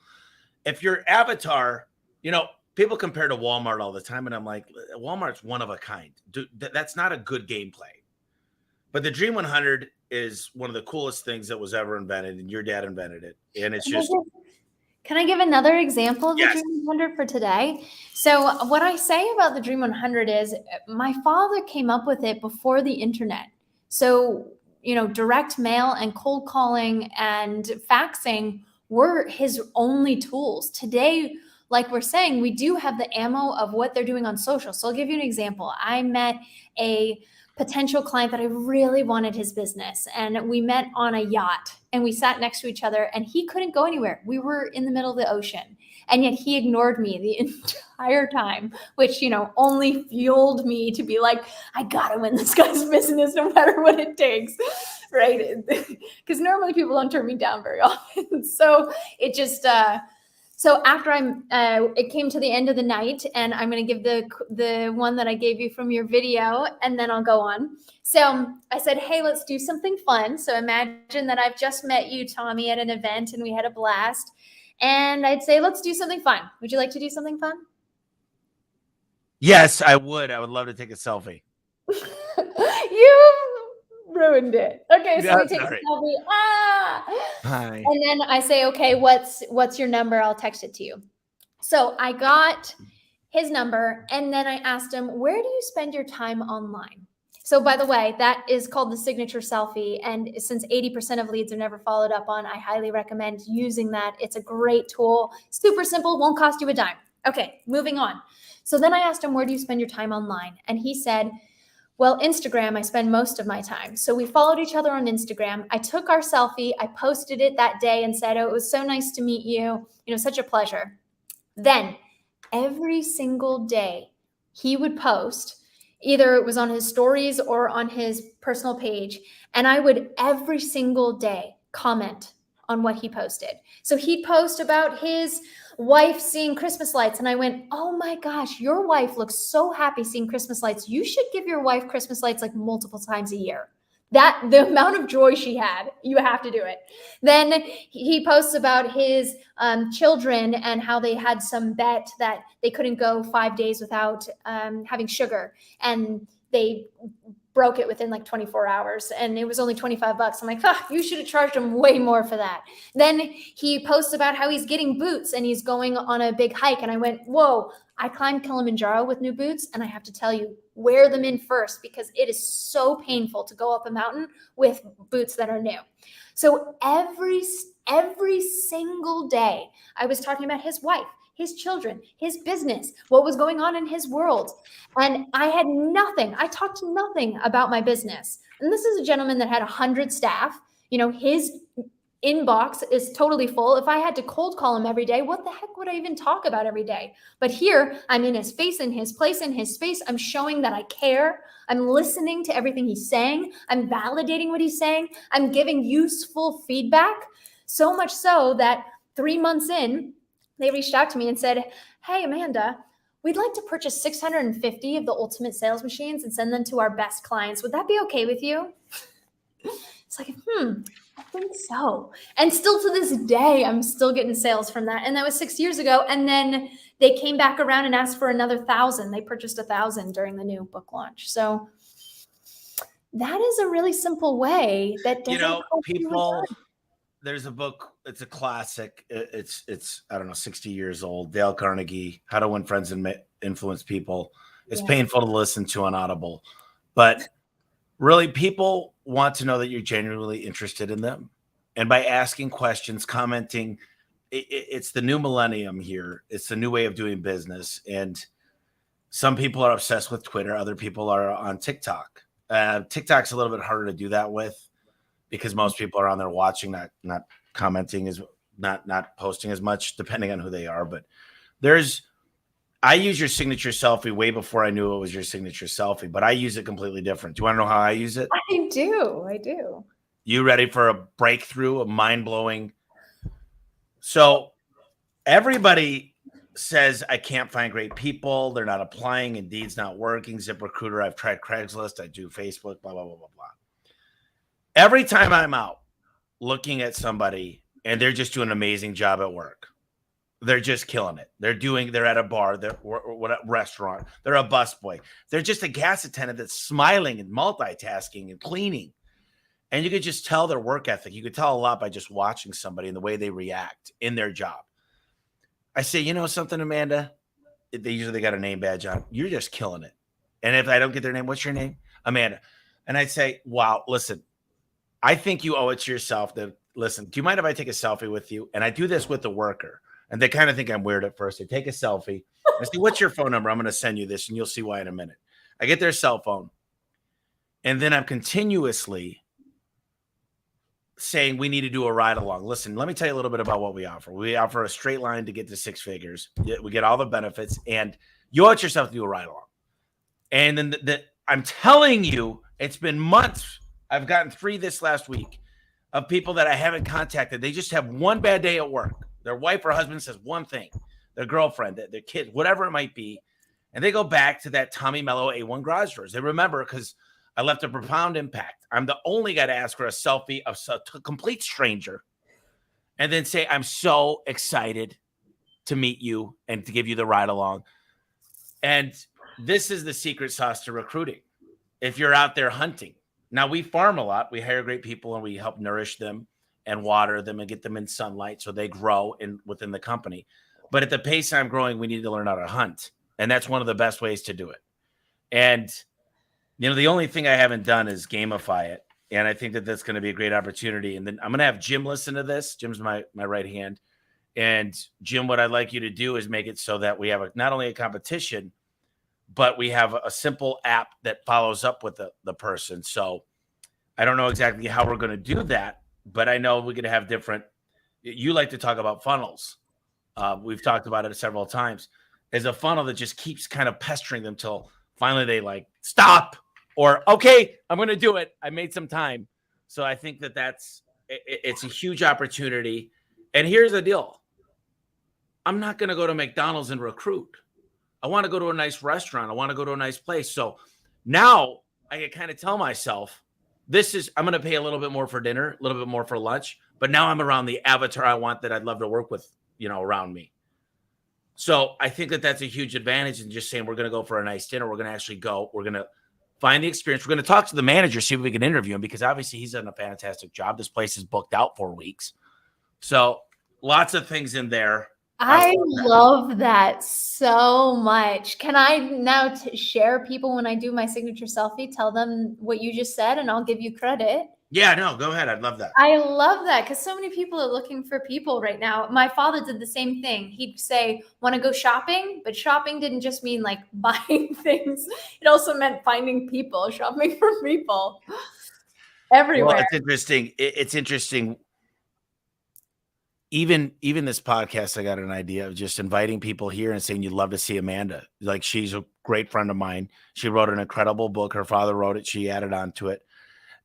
If your avatar, you know, people compare to Walmart all the time, and I'm like, Walmart's one of a kind. That's not a good gameplay. But the Dream 100 is one of the coolest things that was ever invented, and your dad invented it. And it's just... Can I give another example of the Yes. Dream 100 for today? So what I say about the Dream 100 is my father came up with it before the internet. So, you know, direct mail and cold calling and faxing were his only tools. Today, like we're saying, we do have the ammo of what they're doing on social. So I'll give you an example. I met a potential client that I really wanted his business, and we met on a yacht, and we sat next to each other, and he couldn't go anywhere. We were in the middle of the ocean, and yet he ignored me the entire time, which, you know, only fueled me to be like, I gotta win this guy's business no matter what it takes, right? Because normally people don't turn me down very often. So it just so after it came to the end of the night, and I'm going to give the one that I gave you from your video, and then I'll go on. So I said, hey, let's do something fun. So imagine that I've just met you, Tommy, at an event, and we had a blast. And I'd say, let's do something fun. Would you like to do something fun? Yes, I would. I would love to take a selfie. ruined it. Okay, so we That's take a all right. selfie. Hi. And then I say, okay, what's your number? I'll text it to you. So I got his number, and then I asked him, where do you spend your time online? So by the way, that is called the signature selfie. And since 80% of leads are never followed up on, I highly recommend using that. It's a great tool, super simple, won't cost you a dime. Okay, moving on. So then I asked him, where do you spend your time online? And he said, well, Instagram, I spend most of my time. So we followed each other on Instagram. I took our selfie, I posted it that day and said, oh, it was so nice to meet you. Such a pleasure. Then every single day he would post, either it was on his stories or on his personal page, and I would every single day comment on what he posted. So he'd post about his wife seeing Christmas lights, and I went, oh my gosh, your wife looks so happy seeing Christmas lights. You should give your wife Christmas lights like multiple times a year. That the amount of joy she had, you have to do it. Then he posts about his children and how they had some bet that they couldn't go 5 days without having sugar, and they broke it within like 24 hours, and it was only $25. I'm like, you should have charged him way more for that. Then he posts about how he's getting boots and he's going on a big hike, and I went, whoa, I climbed Kilimanjaro with new boots, and I have to tell you, wear them in first, because it is so painful to go up a mountain with boots that are new. So every single day I was talking about his wife, his children, his business, what was going on in his world. And I had nothing. I talked nothing about my business. And this is a gentleman that had 100 staff. His inbox is totally full. If I had to cold call him every day, what the heck would I even talk about every day? But here, I'm in his face, in his place, in his space. I'm showing that I care. I'm listening to everything he's saying. I'm validating what he's saying. I'm giving useful feedback. So much so that 3 months in, they reached out to me and said, hey, Amanda, we'd like to purchase 650 of the Ultimate Sales Machines and send them to our best clients. Would that be okay with you? It's like, I think so. And still to this day, I'm still getting sales from that. And that was 6 years ago. And then they came back around and asked for another 1,000. They purchased 1,000 during the new book launch. So that is a really simple way that doesn't cost you a people, ton. there's a book, it's a classic. It's I don't know, 60 years old. Dale Carnegie, How to Win Friends and Influence People. It's painful to listen to on Audible, but really, people want to know that you're genuinely interested in them. And by asking questions, commenting, it's the new millennium here. It's the new way of doing business. And some people are obsessed with Twitter. Other people are on TikTok. TikTok's a little bit harder to do that with, because most people are on there watching, not commenting, not posting as much, depending on who they are. But I use your signature selfie way before I knew it was your signature selfie, but I use it completely different. Do you want to know how I use it? I do. You ready for a breakthrough, a mind-blowing? So everybody says, I can't find great people. They're not applying. Indeed's not working. ZipRecruiter, I've tried Craigslist. I do Facebook, blah, blah, blah, blah, blah. Every time I'm out looking at somebody and they're just doing an amazing job at work, they're just killing it. They're at a bar, they're a restaurant, they're a busboy. They're just a gas attendant that's smiling and multitasking and cleaning. And you could just tell their work ethic. You could tell a lot by just watching somebody and the way they react in their job. I say, you know something, Amanda? They usually got a name badge on. You're just killing it. And if I don't get their name, what's your name? Amanda. And I'd say, wow, listen, I think you owe it to yourself that, listen, do you mind if I take a selfie with you? And I do this with the worker. And they kind of think I'm weird at first. They take a selfie. I say, what's your phone number? I'm going to send you this, and you'll see why in a minute. I get their cell phone. And then I'm continuously saying we need to do a ride along. Listen, let me tell you a little bit about what we offer. We offer a straight line to get to 6 figures. We get all the benefits, and you owe it yourself to do a ride along. And then I'm telling you, it's been months. I've gotten 3 this last week of people that I haven't contacted. They just have one bad day at work. Their wife or husband says one thing, their girlfriend, their kid, whatever it might be. And they go back to that Tommy Mello A1 garage doors. They remember, because I left a profound impact. I'm the only guy to ask for a selfie of a complete stranger and then say, I'm so excited to meet you and to give you the ride along. And this is the secret sauce to recruiting. If you're out there hunting, Now we farm a lot. We hire great people and we help nourish them and water them and get them in sunlight so they grow within the company. But at the pace I'm growing, we need to learn how to hunt. And that's one of the best ways to do it. And, the only thing I haven't done is gamify it. And I think that that's going to be a great opportunity. And then I'm going to have Jim listen to this. Jim's my right hand. And Jim, what I'd like you to do is make it so that we have not only a competition, but we have a simple app that follows up with the person. So I don't know exactly how we're going to do that, but I know we're going to have different. You like to talk about funnels. We've talked about it several times. As a funnel that just keeps kind of pestering them till finally they like stop or, okay, I'm going to do it. I made some time. So I think it's a huge opportunity. And here's the deal. I'm not going to go to McDonald's and recruit. I want to go to a nice restaurant. I want to go to a nice place. So now I can kind of tell myself, I'm going to pay a little bit more for dinner, a little bit more for lunch, but now I'm around the avatar I want that I'd love to work with, around me. So I think that that's a huge advantage in just saying we're going to go for a nice dinner. We're going to actually go. We're going to find the experience. We're going to talk to the manager, see if we can interview him because obviously he's done a fantastic job. This place is booked out 4 weeks. So lots of things in there. I love that so much. Can I now share people when I do my signature selfie, tell them what you just said, and I'll give you credit? Yeah, no, go ahead. I'd love that. I love that because so many people are looking for people right now. My father did the same thing. He'd say, want to go shopping? But shopping didn't just mean like buying things. It also meant finding people, shopping for people everywhere. Well, it's interesting. It's interesting. Even this podcast, I got an idea of just inviting people here and saying you'd love to see Amanda. Like, she's a great friend of mine. She wrote an incredible book. Her father wrote it. She added on to it.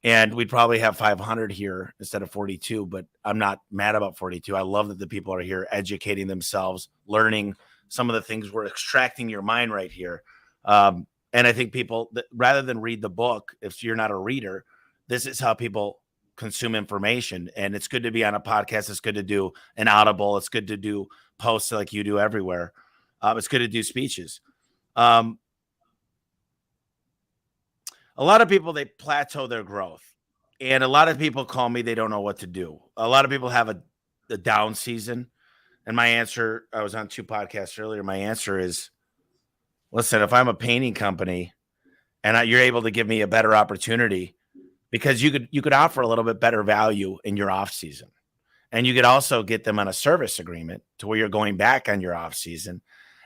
And we'd probably have 500 here instead of 42, but I'm not mad about 42. I love that the people are here educating themselves, learning some of the things. We're extracting your mind right here. And I think people, rather than read the book, if you're not a reader, this is how people consume information. And it's good to be on a podcast. It's good to do an Audible. It's good to do posts like you do everywhere. It's good to do speeches. A lot of people, they plateau their growth. And a lot of people call me, they don't know what to do. A lot of people have a down season. And my answer, I was on 2 podcasts earlier. My answer is, listen, if I'm a painting company and you're able to give me a better opportunity, because you could offer a little bit better value in your off season. And you could also get them on a service agreement to where you're going back on your off season.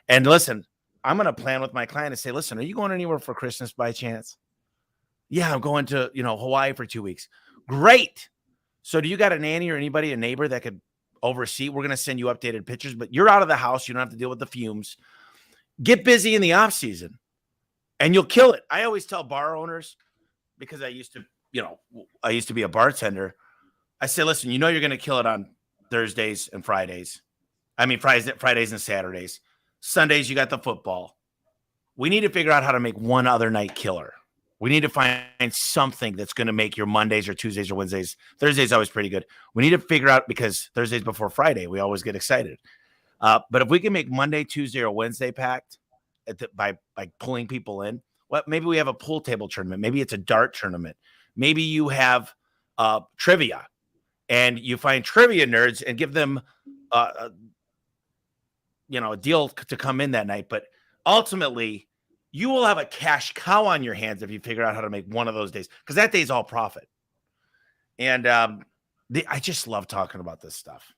And listen, I'm going to plan with my client and say, listen, are you going anywhere for Christmas by chance? Yeah, I'm going to, Hawaii for 2 weeks. Great. So do you got a nanny or anybody, a neighbor that could oversee? We're going to send you updated pictures, but you're out of the house. You don't have to deal with the fumes. Get busy in the off season and you'll kill it. I always tell bar owners, because I used to be a bartender. I say, listen, you're going to kill it on Thursdays and Fridays. I mean, Fridays and Saturdays. Sundays, you got the football. We need to figure out how to make one other night killer. We need to find something that's going to make your Mondays or Tuesdays or Wednesdays. Thursday's always pretty good. We need to figure out, because Thursday's before Friday, we always get excited. But if we can make Monday, Tuesday, or Wednesday packed by pulling people in, well, maybe we have a pool table tournament. Maybe it's a dart tournament. Maybe you have trivia, and you find trivia nerds and give them a deal to come in that night. But ultimately, you will have a cash cow on your hands if you figure out how to make one of those days, because that day's all profit. And I just love talking about this stuff.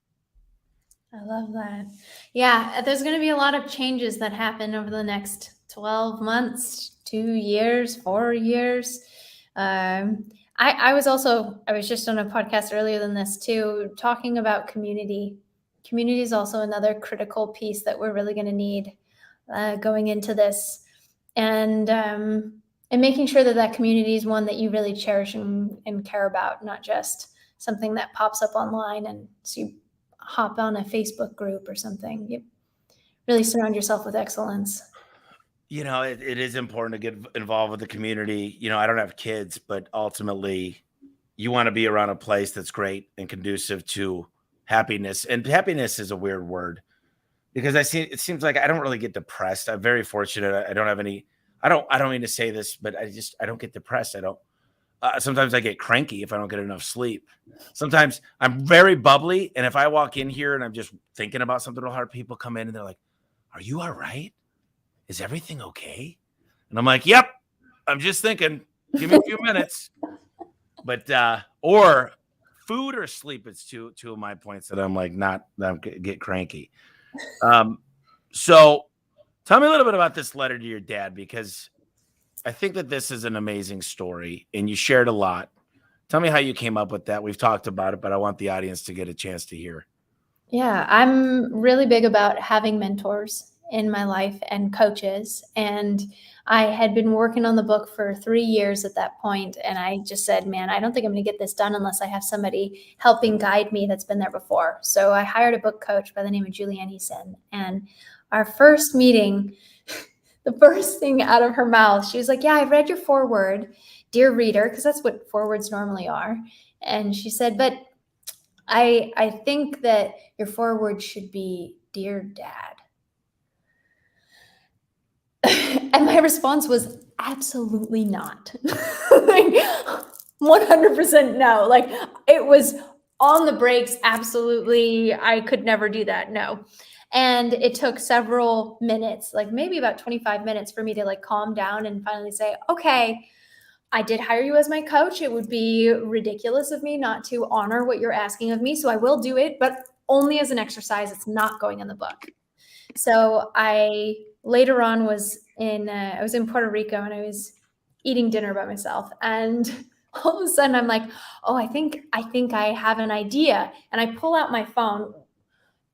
I love that. Yeah, there's going to be a lot of changes that happen over the next 12 months, 2 years, 4 years. I was just on a podcast earlier than this too, talking about community. Community is also another critical piece that we're really going to need going into this. And making sure that community is one that you really cherish and care about, not just something that pops up online and so you hop on a Facebook group or something. You really surround yourself with excellence. It is important to get involved with the community. I don't have kids, but ultimately you want to be around a place that's great and conducive to happiness. And happiness is a weird word, because it seems like I don't really get depressed. I'm very fortunate. I don't have any, I don't mean to say this, but I don't get depressed. Sometimes I get cranky if I don't get enough sleep. Sometimes I'm very bubbly, and if I walk in here and I'm just thinking about something real hard, people come in and they're like, "Are you all right? Is everything okay?" And I'm like, "Yep, I'm just thinking. Give me a few minutes." But or food or sleep, it's two of my points that I'm like not that I'm get cranky. So tell me a little bit about this letter to your dad, because I think that this is an amazing story and you shared a lot. Tell me how you came up with that. We've talked about it, but I want the audience to get a chance to hear. Yeah, I'm really big about having mentors in my life and coaches. And I had been working on the book for 3 years at that point, and I just said, man, I don't think I'm going to get this done unless I have somebody helping guide me that's been there before. So I hired a book coach by the name of Julianne Eason. And our first meeting, the first thing out of her mouth, she was like, yeah, I've read your foreword, dear reader, because that's what forewords normally are. And she said, but I think that your foreword should be Dear Dad. And my response was absolutely not. Like 100% no. Like it was on the brakes. Absolutely. I could never do that. No. And it took several minutes, like maybe about 25 minutes for me to like calm down and finally say, okay, I did hire you as my coach. It would be ridiculous of me not to honor what you're asking of me. So I will do it, but only as an exercise. It's not going in the book. So I later on I was in Puerto Rico and I was eating dinner by myself. And all of a sudden I'm like, oh, I think I have an idea. And I pull out my phone,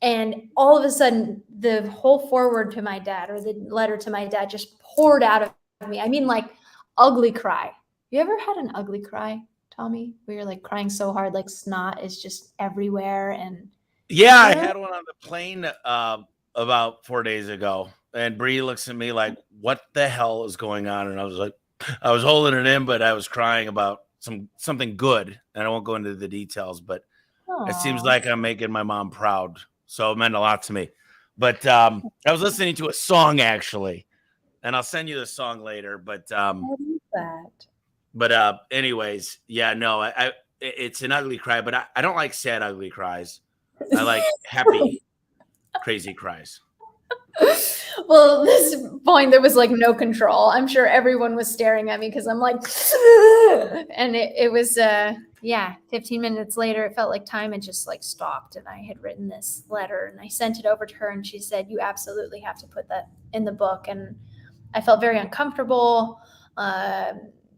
and all of a sudden the whole foreword to my dad, or the letter to my dad, just poured out of me. I mean, like ugly cry. You ever had an ugly cry, Tommy, where you're like crying so hard, like snot is just everywhere? And Yeah, I yeah. had one on the plane about 4 days ago, and Bree looks at me like, "What the hell is going on?" And I was like, I was holding it in, but I was crying about something good, and I won't go into the details, but it seems Aw. like I'm making my mom proud, so it meant a lot to me. But I was listening to a song actually, and I'll send you the song later. I love that. Anyways, yeah, no, it's an ugly cry, but I don't like sad ugly cries. I like happy crazy cries. Well, this point, there was like no control. I'm sure everyone was staring at me because I'm like, and it was, yeah, 15 minutes later, it felt like time had just like stopped. And I had written this letter and I sent it over to her, and she said, you absolutely have to put that in the book. And I felt very uncomfortable.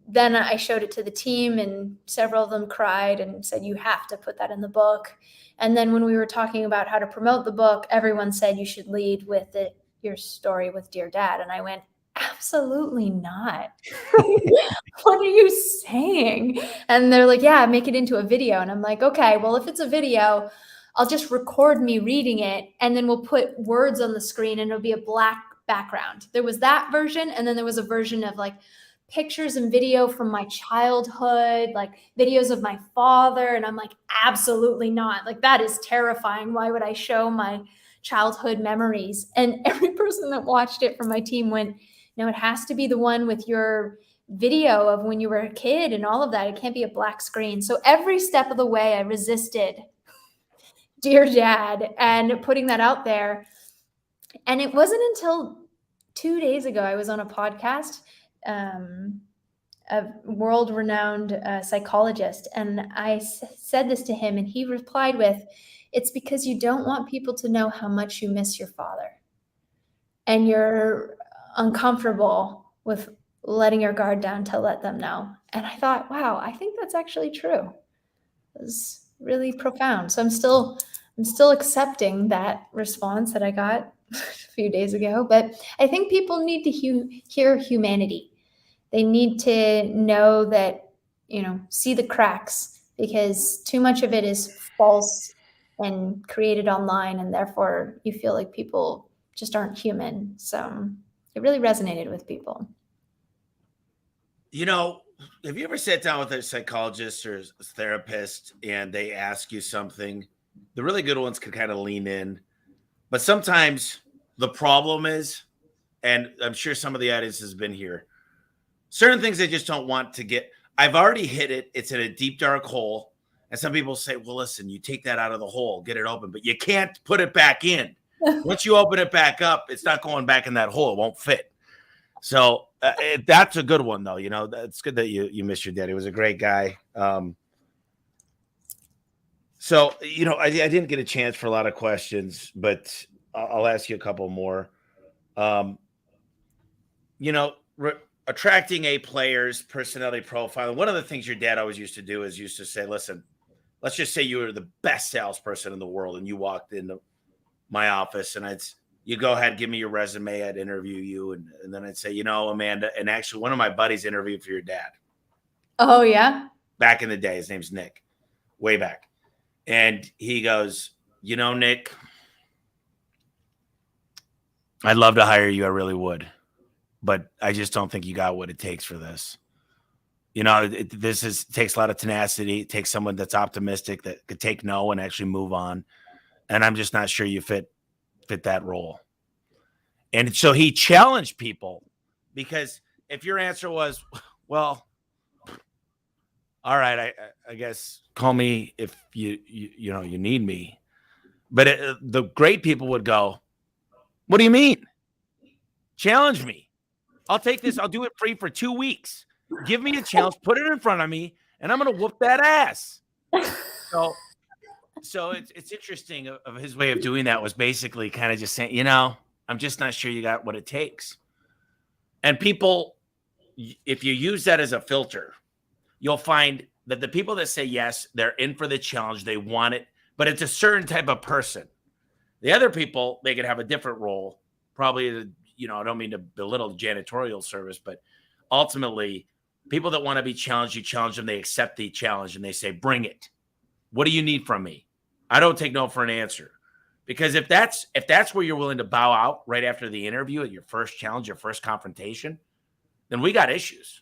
Then I showed it to the team, and several of them cried and said, you have to put that in the book. And then when we were talking about how to promote the book, everyone said you should lead with your story with Dear Dad. And I went, absolutely not. What are you saying? And they're like, yeah, make it into a video. And I'm like, okay, well, if it's a video, I'll just record me reading it, and then we'll put words on the screen and it'll be a black background. There was that version. And then there was a version of like pictures and video from my childhood, like videos of my father. And I'm like, absolutely not. Like, that is terrifying. Why would I show my childhood memories? And every person that watched it from my team went, no, it has to be the one with your video of when you were a kid and all of that. It can't be a black screen. So every step of the way, I resisted Dear Dad and putting that out there. And it wasn't until 2 days ago, I was on a podcast, a world-renowned psychologist, and I said this to him, and he replied with, it's because you don't want people to know how much you miss your father, and you're uncomfortable with letting your guard down to let them know. And I thought, wow, I think that's actually true. It was really profound. So I'm still accepting that response that I got a few days ago, but I think people need to hear humanity. They need to know that, see the cracks, because too much of it is false and created online, and therefore you feel like people just aren't human. So it really resonated with people. Have you ever sat down with a psychologist or a therapist and they ask you something? The really good ones can kind of lean in, but sometimes the problem is, and I'm sure some of the audience has been here, certain things they just don't want to get. I've already hit it. It's in a deep, dark hole. And some people say, well, listen, you take that out of the hole, get it open, but you can't put it back in. Once you open it back up, it's not going back in that hole. It won't fit. So that's a good one, though. You know, it's good that you missed your dad. He was a great guy. So, you know, I didn't get a chance for a lot of questions, but I'll ask you a couple more. You know, attracting A players, personality profile. One of the things your dad always used to do is used to say, listen, let's just say you were the best salesperson in the world and you walked into my office and you go ahead, give me your resume. I'd interview you. And then I'd say, you know, Amanda, and actually one of my buddies interviewed for your dad. Oh, yeah. Back in the day, his name's Nick, way back. And he goes, you know, Nick, I'd love to hire you. I really would. But I just don't think you got what it takes for this. You know, takes a lot of tenacity. It takes someone that's optimistic, that could take no and actually move on. And I'm just not sure you fit that role. And so he challenged people, because if your answer was, well, all right, I guess call me if you need me. But the great people would go, what do you mean? Challenge me. I'll take this. I'll do it free for 2 weeks. Give me a challenge, put it in front of me, and I'm going to whoop that ass. So it's interesting of his way of doing that was basically kind of just saying, you know, I'm just not sure you got what it takes. And people, if you use that as a filter, you'll find that the people that say yes, they're in for the challenge, they want it, but it's a certain type of person. The other people, they could have a different role, probably, you know, I don't mean to belittle janitorial service, but ultimately, people that want to be challenged, you challenge them, they accept the challenge, and they say, bring it. What do you need from me? I don't take no for an answer. Because if that's where you're willing to bow out right after the interview at your first challenge, your first confrontation, then we got issues.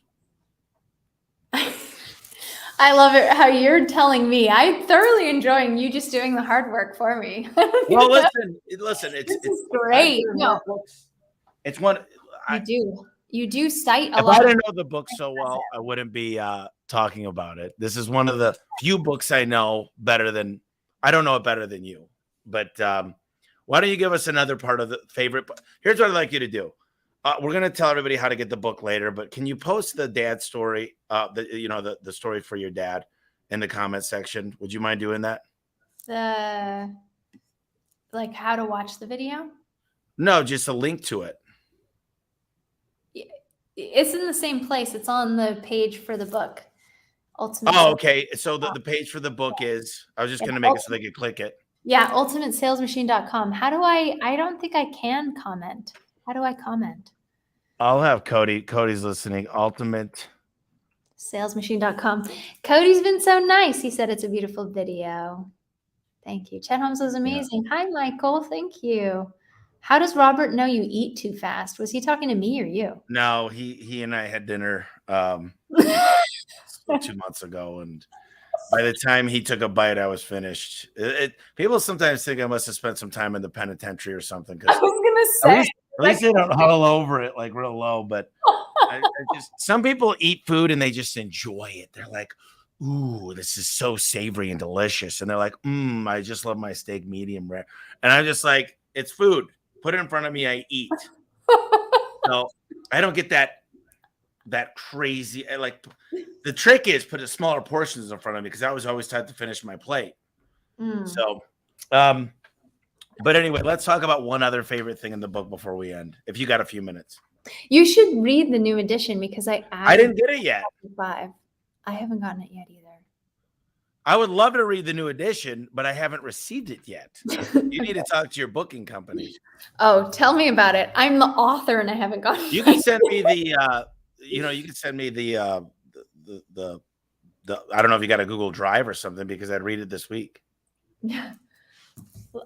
I love it how you're telling me. I'm thoroughly enjoying you just doing the hard work for me. Well, listen, it's great. No, it's one. You do cite a lot. If I didn't know the book so well, I wouldn't be talking about it. This is one of the few books I know better than. I don't know it better than you. But why don't you give us another part of the favorite? Here's what I'd like you to do. We're going to tell everybody how to get the book later, but can you post the dad story, the story for your dad in the comment section? Would you mind doing that? Like how to watch the video? No, just a link to it. It's in the same place. It's on the page for the book. Ultimate. Oh, okay. So the page for the book is, I was just going to make it so they could click it. Yeah, ultimatesalesmachine.com. How do I don't think I can comment. How do I comment? I'll have Cody. Cody's listening. Ultimatesalesmachine.com. Cody's been so nice. He said it's a beautiful video. Thank you. Chet Holmes was amazing. Yeah. Hi, Michael. Thank you. How does Robert know you eat too fast? Was he talking to me or you? No, he and I had dinner 2 months ago, and by the time he took a bite, I was finished. People sometimes think I must have spent some time in the penitentiary or something. I was gonna say, at least they don't huddle over it like real low. But some people eat food and they just enjoy it. They're like, "Ooh, this is so savory and delicious," and they're like, I just love my steak medium rare." And I'm just like, "It's food. Put it in front of me. I eat." So I don't get that crazy. Like, the trick is put smaller portions in front of me, because I was always taught to finish my plate. So, but anyway, let's talk about one other favorite thing in the book before we end, if you got a few minutes. You should read the new edition, because I didn't get it yet. 5. I haven't gotten it yet either. I would love to read the new edition, but I haven't received it yet. You need to talk to your booking company. Oh, tell me about it. I'm the author and I haven't gotten it. You can send me the you can send me the I don't know if you got a Google Drive or something, because I'd read it this week. Yeah.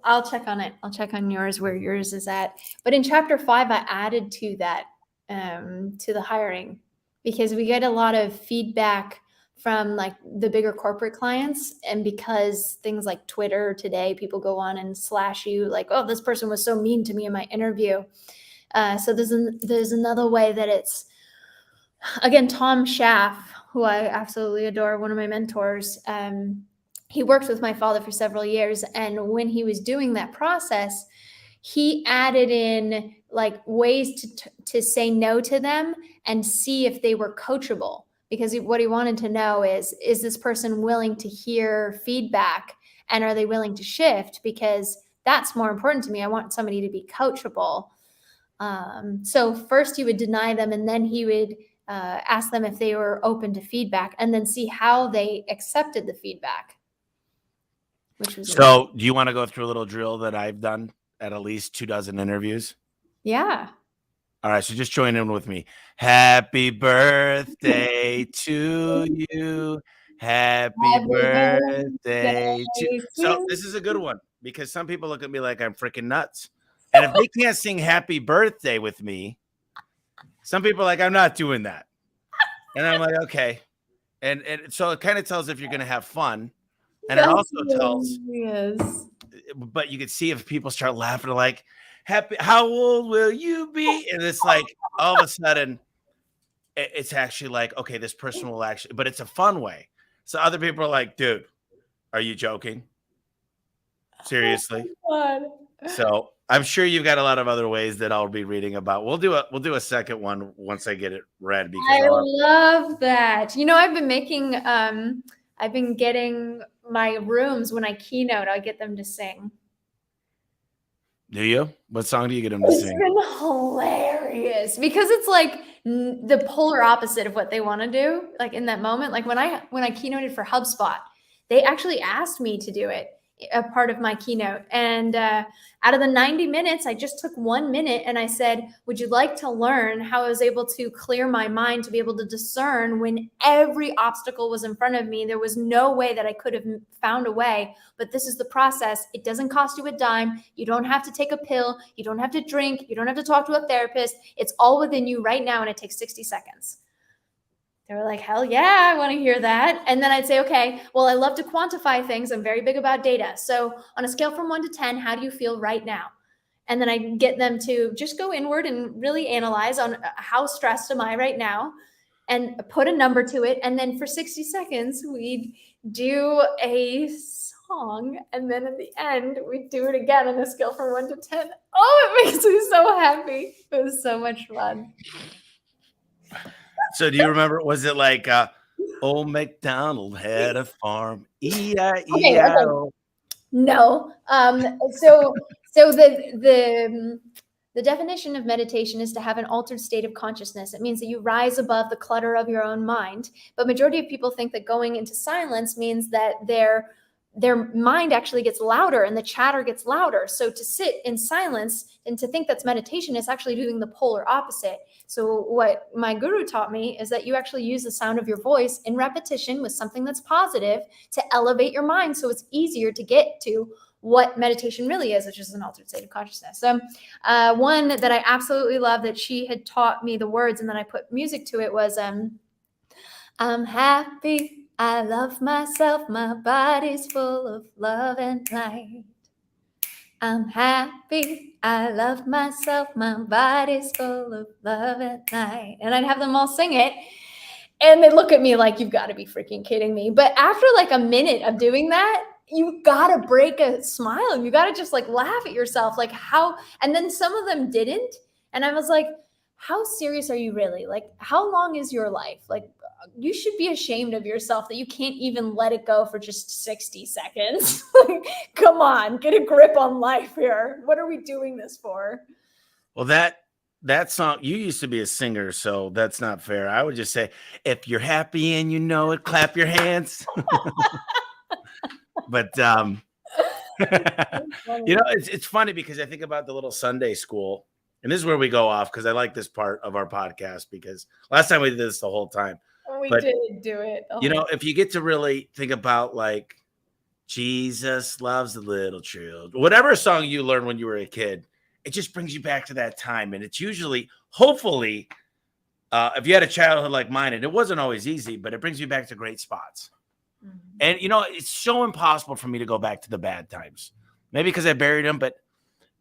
I'll check on it. I'll check on yours, where yours is at. But in chapter 5, I added to that, to the hiring, because we get a lot of feedback from like the bigger corporate clients. And because things like Twitter today, people go on and slash you like, "Oh, this person was so mean to me in my interview." So there's another way that it's, again, Tom Schaff, who I absolutely adore, one of my mentors. He worked with my father for several years, and when he was doing that process, he added in like ways to say no to them and see if they were coachable, because what he wanted to know is this person willing to hear feedback, and are they willing to shift, because that's more important to me. I want somebody to be coachable. So first he would deny them, and then he would ask them if they were open to feedback, and then see how they accepted the feedback. Which was so. Do you want to go through a little drill that I've done at least 24 interviews? Yeah. All right, so just join in with me. Happy birthday to you. Happy birthday to. So this is a good one, because some people look at me like I'm freaking nuts. And if they can't sing happy birthday with me, some people are like, I'm not doing that. And I'm like, okay. And so it kind of tells if you're going to have fun. And it also tells, but you can see if people start laughing, like, happy, how old will you be? And it's like, all of a sudden, it's actually like, okay, this person will actually, but it's a fun way. So other people are like, dude, are you joking? Seriously? So I'm sure you've got a lot of other ways that I'll be reading about. We'll do a second one once I get it read. Because I love that. You know, I've been getting my rooms when I keynote, I get them to sing. Do you? What song do you get them to sing? It's been hilarious, because it's like the polar opposite of what they want to do. Like in that moment, like when I keynoted for HubSpot, they actually asked me to do it, a part of my keynote. And out of the 90 minutes, I just took 1 minute and I said, would you like to learn how I was able to clear my mind to be able to discern when every obstacle was in front of me? There was no way that I could have found a way, but this is the process. It doesn't cost you a dime. You don't have to take a pill. You don't have to drink. You don't have to talk to a therapist. It's all within you right now, and it takes 60 seconds. They were like, hell yeah, I want to hear that. And then I'd say, okay, well, I love to quantify things. I'm very big about data. So on a scale from 1 to 10, how do you feel right now? And then I get them to just go inward and really analyze on how stressed am I right now, and put a number to it. And then for 60 seconds, we'd do a song. And then at the end, we'd do it again on a scale from 1 to 10. Oh, it makes me so happy. It was so much fun. So do you remember, was it like old MacDonald had a farm, E-I-E-I-O? No. So the definition of meditation is to have an altered state of consciousness. It means that you rise above the clutter of your own mind. But majority of people think that going into silence means that their mind actually gets louder and the chatter gets louder. So to sit in silence and to think that's meditation is actually doing the polar opposite. So what my guru taught me is that you actually use the sound of your voice in repetition with something that's positive to elevate your mind, so it's easier to get to what meditation really is, which is an altered state of consciousness. So one that I absolutely love that she had taught me the words and then I put music to it was, I'm happy, I love myself, my body's full of love and light. I'm happy, I love myself, my body's full of love and light. And I'd have them all sing it. And they look at me like, you've got to be freaking kidding me. But after like a minute of doing that, you got to break a smile and you got to just like laugh at yourself. Like how, and then some of them didn't. And I was like, how serious are you really? Like, how long is your life? Like, you should be ashamed of yourself that you can't even let it go for just 60 seconds. Come on, get a grip on life here. What are we doing this for? Well, that song, you used to be a singer, so that's not fair. I would just say, if you're happy and you know it, clap your hands. But you know, it's funny because I think about the little Sunday school, and this is where we go off because I like this part of our podcast because last time we did this the whole time. We did do it. You know, if you get to really think about like Jesus loves the little children, whatever song you learned when you were a kid, it just brings you back to that time. And it's usually, hopefully, if you had a childhood like mine, and it wasn't always easy, but it brings you back to great spots. Mm-hmm. And, you know, it's so impossible for me to go back to the bad times. Maybe because I buried them, but,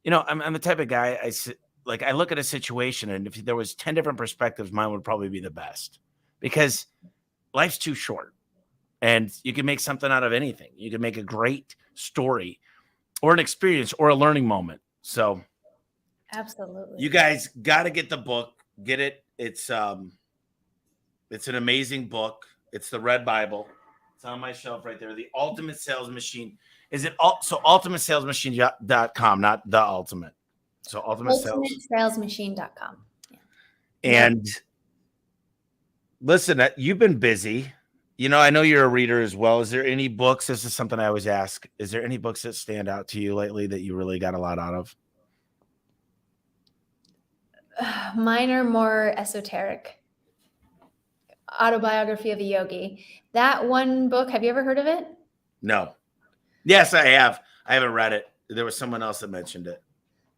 you know, I'm the type of guy, I look at a situation, and if there was 10 different perspectives, mine would probably be the best. Because life's too short, and you can make something out of anything. You can make a great story or an experience or a learning moment. So Absolutely. you guys got to get the book, get it. It's an amazing book. It's the Red Bible. It's on my shelf right there. The Ultimate Sales Machine. Is it so ultimatesalesmachine.com, not the ultimate. So ultimatesalesmachine.com. Yeah. And listen, you've been busy. I know you're a reader as well. Is there any books? This is something I always ask. Is there any books that stand out to you lately that you really got a lot out of? Mine are more esoteric. Autobiography of a Yogi. That one book, have you ever heard of it? No. Yes, I have. I haven't read it. There was someone else that mentioned it.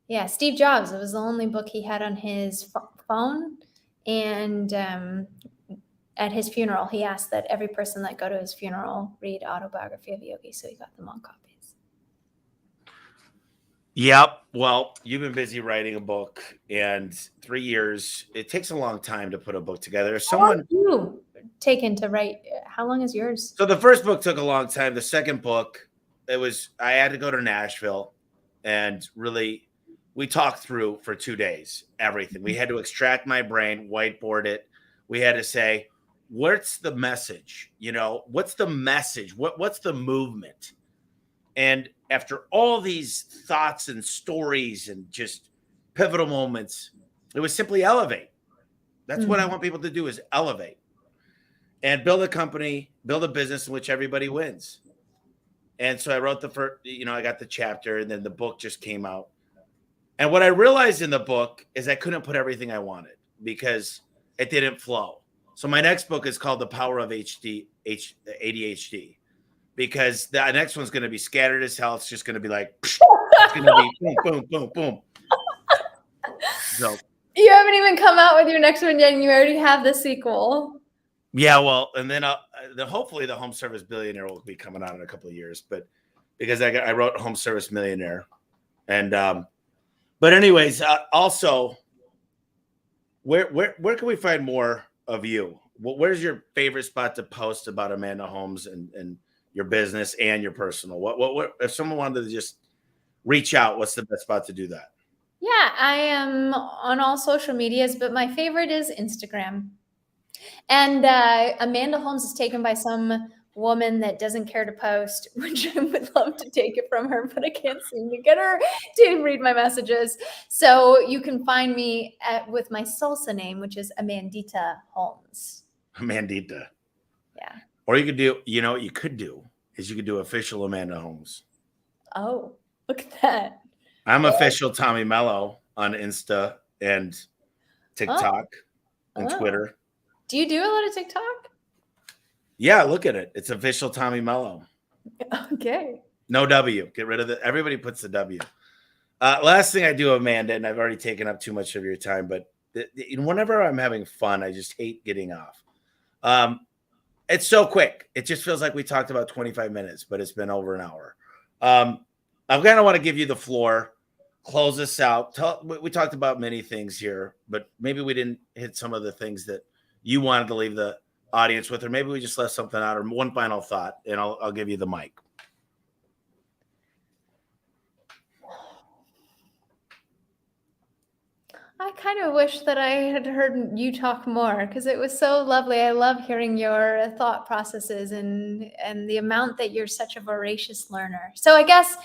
Yeah, Steve Jobs. It was the only book he had on his phone. And at his funeral, he asked that every person that go to his funeral read Autobiography of a Yogi. So he got them all copies. Yep. Well, you've been busy writing a book, and 3 years, it takes a long time to put a book together. How long have you taken to write? How long is yours? So the first book took a long time. The second book, I had to go to Nashville, and really we talked through for 2 days, everything. We had to extract my brain, whiteboard it. We had to say, what's the message? What's the message? What's the movement? And after all these thoughts and stories and just pivotal moments, it was simply elevate. That's what I want people to do, is elevate and build a company, build a business in which everybody wins. And so I wrote the first, I got the chapter, and then the book just came out. And what I realized in the book is I couldn't put everything I wanted because it didn't flow. So my next book is called The Power of ADHD. Because the next one's going to be scattered as hell. It's just going to be like, it's going to be boom, boom, boom, boom. So you haven't even come out with your next one yet, and you already have the sequel. Yeah, well, and then hopefully the Home Service Billionaire will be coming out in a couple of years. But because I wrote Home Service Millionaire, and but anyways, also, where can we find more of you? Where's your favorite spot to post about Amanda Holmes and your business and your personal? What if someone wanted to just reach out, what's the best spot to do that? Yeah, I am on all social medias, but my favorite is Instagram. And Amanda Holmes is taken by some woman that doesn't care to post, which I would love to take it from her, but I can't seem to get her to read my messages. So you can find me with my salsa name, which is Amandita Holmes. Amandita. Yeah. Or you could do, what you could do is you could do official Amanda Holmes. Oh, look at that. I'm official Tommy Mello on Insta and TikTok and Twitter. Do you do a lot of TikTok? Yeah, look at it. It's official Tommy Mello. Okay. No W. Get rid of it. Everybody puts the W. Last thing I do, Amanda, and I've already taken up too much of your time, but whenever I'm having fun, I just hate getting off. It's so quick. It just feels like we talked about 25 minutes, but it's been over an hour. I kind of want to give you the floor, close this out. We talked about many things here, but maybe we didn't hit some of the things that you wanted to leave the audience with, or maybe we just left something out, or one final thought, and I'll give you the mic. I kind of wish that I had heard you talk more, because it was so lovely. I love hearing your thought processes and the amount that you're such a voracious learner. So I guess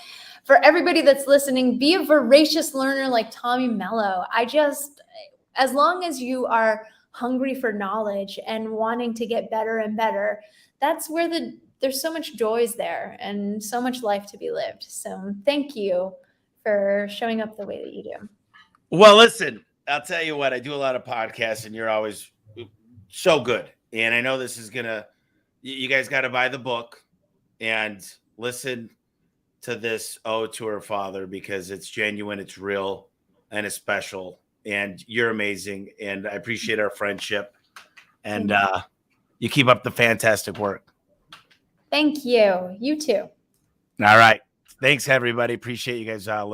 for everybody that's listening, be a voracious learner like Tommy Mello. As long as you are hungry for knowledge and wanting to get better and better, that's where there's so much joys there and so much life to be lived. So thank you for showing up the way that you do. Well, listen, I'll tell you what, I do a lot of podcasts and you're always so good. And I know this is you guys got to buy the book and listen to this ode to her father, because it's genuine, it's real, and it's special. And you're amazing. And I appreciate our friendship. And you keep up the fantastic work. Thank you. You too. All right. Thanks, everybody. Appreciate you guys listening.